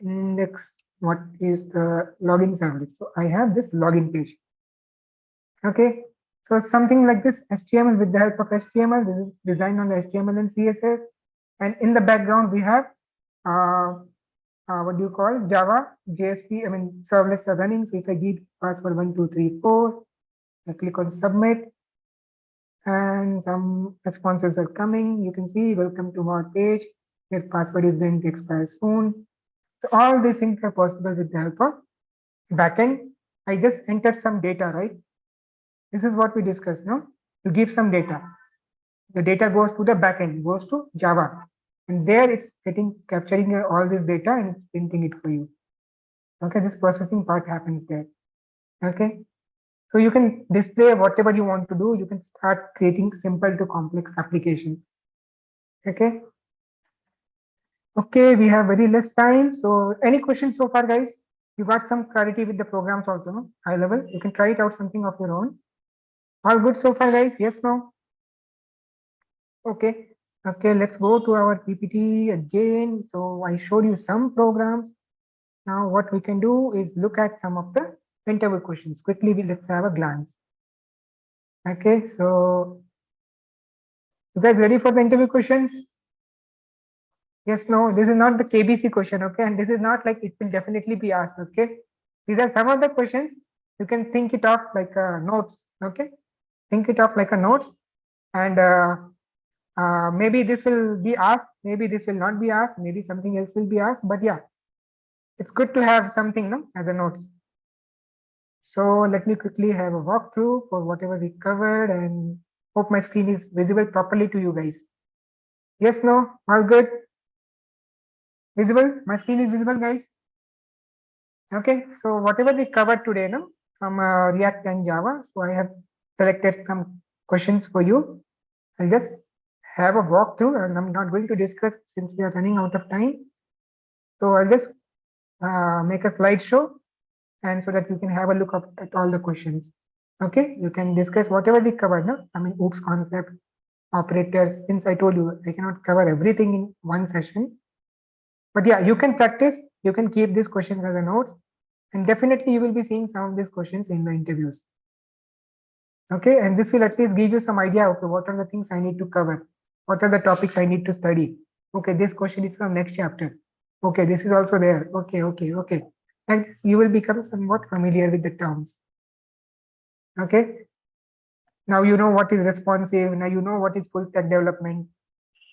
index, what is the login service. So I have this login page. Okay. So something like this HTML with the help of HTML, this is designed on the HTML and CSS. And in the background, we have what do you call Java, JSP, I mean, servlets are running. So if I give password 1234, I click on submit and some responses are coming. You can see welcome to our page. Your password is going to expire soon. So all these things are possible with the help of backend. I just entered some data, right? This is what we discussed, no? You give some data. The data goes to the backend, goes to Java. And there it's capturing all this data and it's printing it for you. Okay, this processing part happens there. Okay. So you can display whatever you want to do. You can start creating simple to complex applications. Okay. Okay, we have very less time. So any questions so far, guys? You got some clarity with the programs also, no? High level. You can try it out something of your own. All good so far, guys? Yes, no? Okay. Okay, let's go to our PPT again. So I showed you some programs. Now what we can do is look at some of the interview questions. Quickly, let's have a glance. Okay, so you guys ready for the interview questions? Yes, no, this is not the KBC question, okay? And this is not like it will definitely be asked, okay? These are some of the questions. You can think it off like notes, okay? Think it off like a notes. And maybe this will be asked, maybe this will not be asked, maybe something else will be asked. But yeah, it's good to have something, no, as a notes. So let me quickly have a walkthrough for whatever we covered and hope my screen is visible properly to you guys. Yes, no, all good? Visible? My screen is visible, guys? Okay, so whatever we covered today, no, from React and Java, so I have selected some questions for you. I'll just have a walkthrough and I'm not going to discuss since we are running out of time. So I'll just make a slideshow and so that you can have a look at all the questions. Okay, you can discuss whatever we covered, no? I mean, OOPS concept, operators, since I told you, I cannot cover everything in one session. But yeah, you can practice, you can keep these questions as a note, and definitely you will be seeing some of these questions in the interviews. Okay, and this will at least give you some idea, okay, what are the things I need to cover? What are the topics I need to study? Okay, this question is from next chapter. Okay, this is also there. Okay. And you will become somewhat familiar with the terms. Okay, now you know what is responsive, now you know what is full stack development,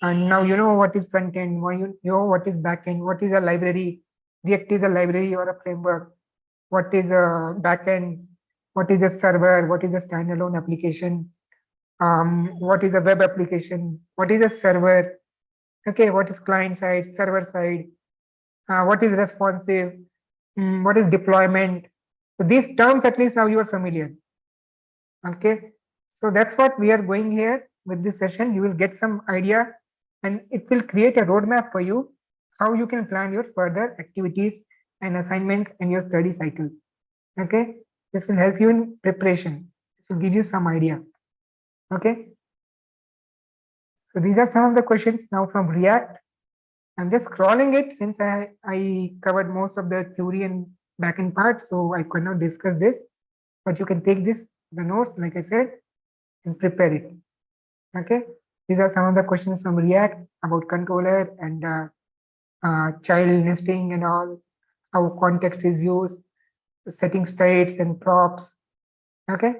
and now you know what is front end, you know what is back end, what is a library, React is a library or a framework, what is a backend, what is a server, what is a standalone application, what is a web application, what is a server, okay, what is client side, server side, what is responsive, what is deployment. So these terms at least now you are familiar. Okay, so that's what we are going here with this session. You will get some idea and it will create a roadmap for you how you can plan your further activities and assignments and your study cycle. Okay, this will help you in preparation. This will give you some idea. Okay, so these are some of the questions now from React. I'm just scrolling it since I covered most of the theory and backend part, so I could not discuss this, but you can take this, the notes, like I said, and prepare it. Okay, these are some of the questions from React about controller and child nesting and all, how context is used, setting states and props. Okay,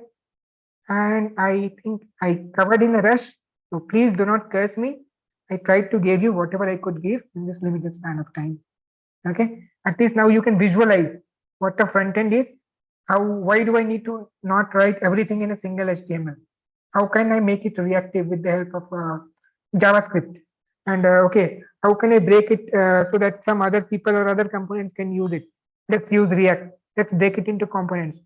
and I think I covered in a rush, so please do not curse me. I tried to give you whatever I could give in this limited span of time. Okay, at least now you can visualize what the front end is. Why do I need to not write everything in a single HTML? How can I make it reactive with the help of JavaScript? And okay, how can I break it so that some other people or other components can use it? Let's use React. Let's break it into components.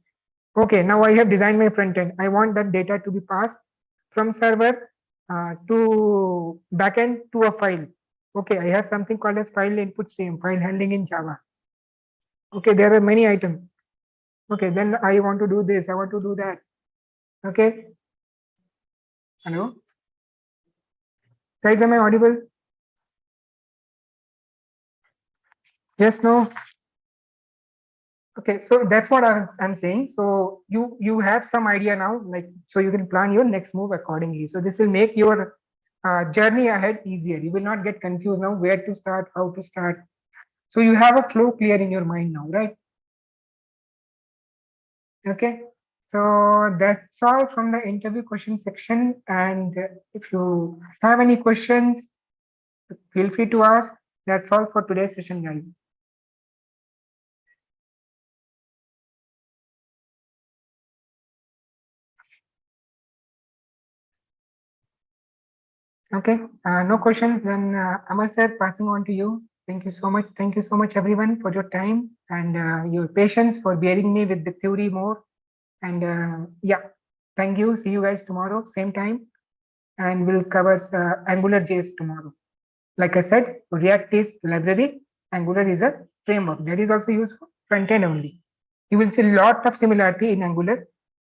Okay, now I have designed my front end. I want that data to be passed from server to backend to a file. Okay, I have something called as file input stream, file handling in Java. Okay, there are many items. Okay, then I want to do this, I want to do that. Okay, hello, guys, am I audible? Yes, no? Okay, so that's what I'm saying. So you have some idea now, like so you can plan your next move accordingly. So this will make your journey ahead easier. You will not get confused now where to start, how to start. So you have a flow clear in your mind now, right? Okay. So that's all from the interview question section. And if you have any questions, feel free to ask. That's all for today's session, guys. Okay, no questions. Then Amar sir, passing on to you. Thank you so much. Thank you so much, everyone, for your time and your patience for bearing me with the theory more. And yeah, thank you. See you guys tomorrow, same time, and we'll cover AngularJS tomorrow. Like I said, React is library, Angular is a framework that is also used for front end only. You will see a lot of similarity in Angular,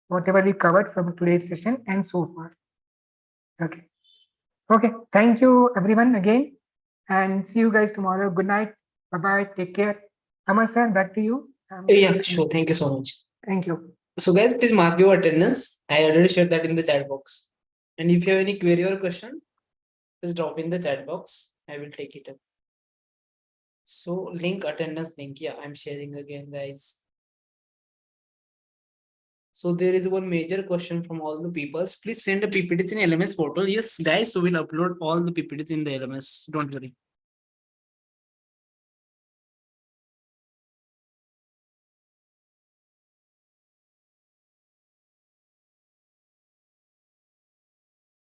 whatever we covered from today's session and so far. Okay. Okay. Thank you everyone again and see you guys tomorrow. Good night. Bye bye. Take care. Amar sir, back to you. Yeah, sure. Thank you so much. Thank you. So guys, please mark your attendance. I already shared that in the chat box. And if you have any query or question, please drop in the chat box. I will take it up. So link attendance link. Yeah, I'm sharing again, guys. So there is one major question from all the peoples. Please send the PPTs in LMS portal. Yes, guys, so we'll upload all the PPTs in the LMS. Don't worry.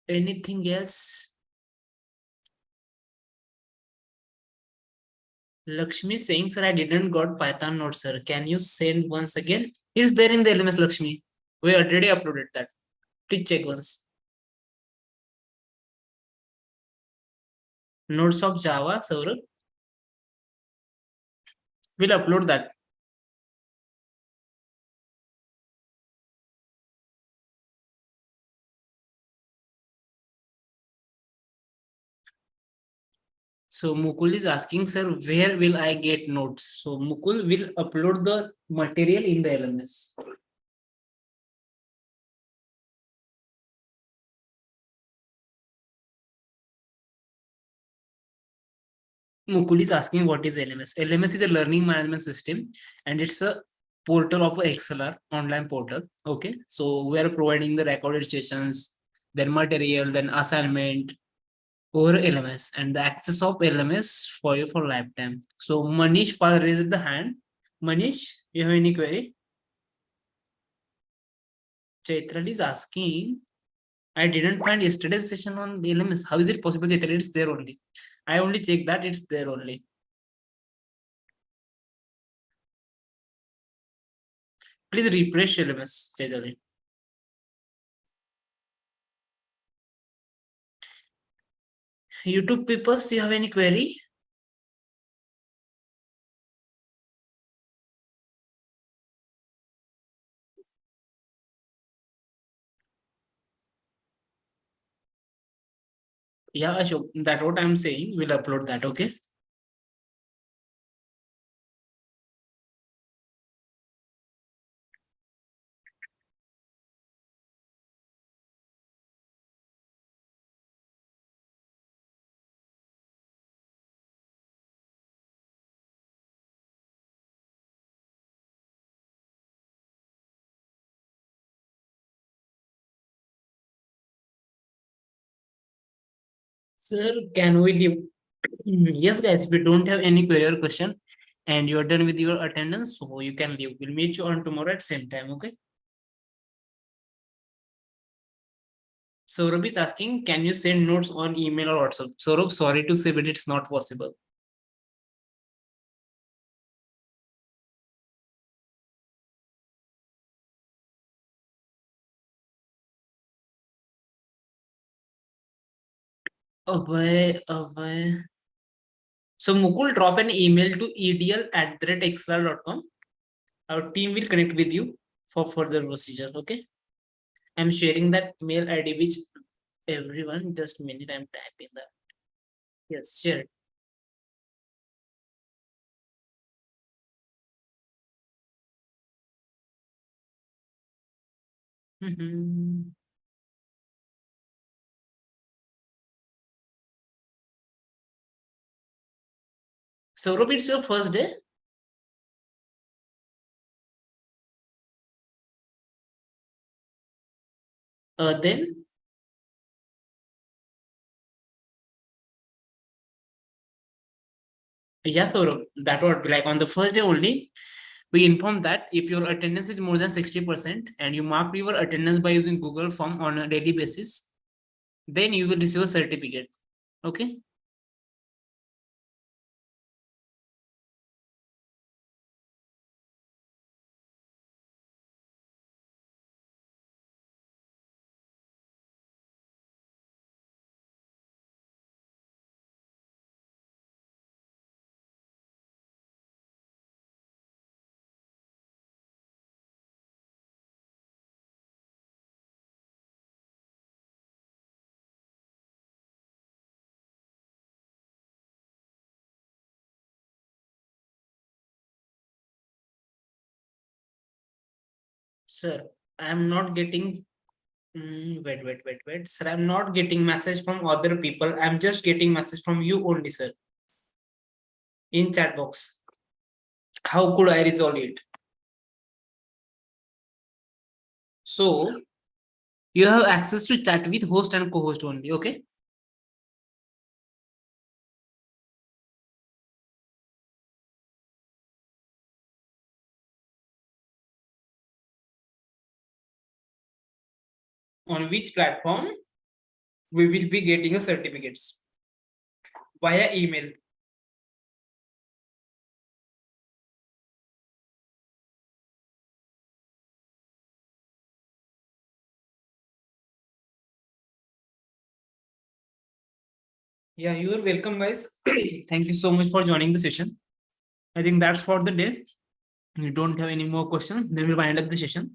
Anything else? Lakshmi saying, sir, I didn't got Python note, sir. Can you send once again? It's there in the LMS, Lakshmi. We already uploaded that. Please check once. Notes of Java, Saurabh. We'll upload that. So Mukul is asking, sir, where will I get notes? So Mukul will upload the material in the LMS. Mukul is asking what is LMS. LMS is a learning management system and it's a portal of ExcelR online portal. Okay, so we are providing the recorded sessions, then material, then assignment over LMS and the access of LMS for you for lifetime. So Manish raised the hand. Manish, you have any query? Chaitral is asking, I didn't find yesterday's session on the LMS. How is it possible, Chaitral? It's there only. I only checked that it's there only. Please refresh LMS, Chaitral. YouTube people, you have any query? Yeah, Ashok, that's what I'm saying. We'll upload that, okay? Sir, can we leave? Yes, guys, we don't have any query or question and you're done with your attendance, so you can leave. We'll meet you on tomorrow at same time, okay? Saurabh is asking, can you send notes on email or WhatsApp? Saurabh, sorry to say, but it's not possible. Away. So Mukul, drop an email to edl@excelr.com. Our team will connect with you for further procedure, okay? I'm sharing that mail ID which everyone, just a minute, I'm typing that. Yes, share it. Saurabh, it's your first day? Then yes, Saurabh, that would like on the first day only. We inform that if your attendance is more than 60% and you mark your attendance by using Google Form on a daily basis, then you will receive a certificate. Okay. Sir, I'm not getting. Wait. Sir, I'm not getting message from other people. I'm just getting message from you only, sir. In chat box. How could I resolve it? So you have access to chat with host and co-host only. Okay. On which platform we will be getting a certificates? Via email. Yeah, you are welcome, guys. Thank you so much for joining the session. I think that's for the day. You don't have any more questions, then we'll wind up the session.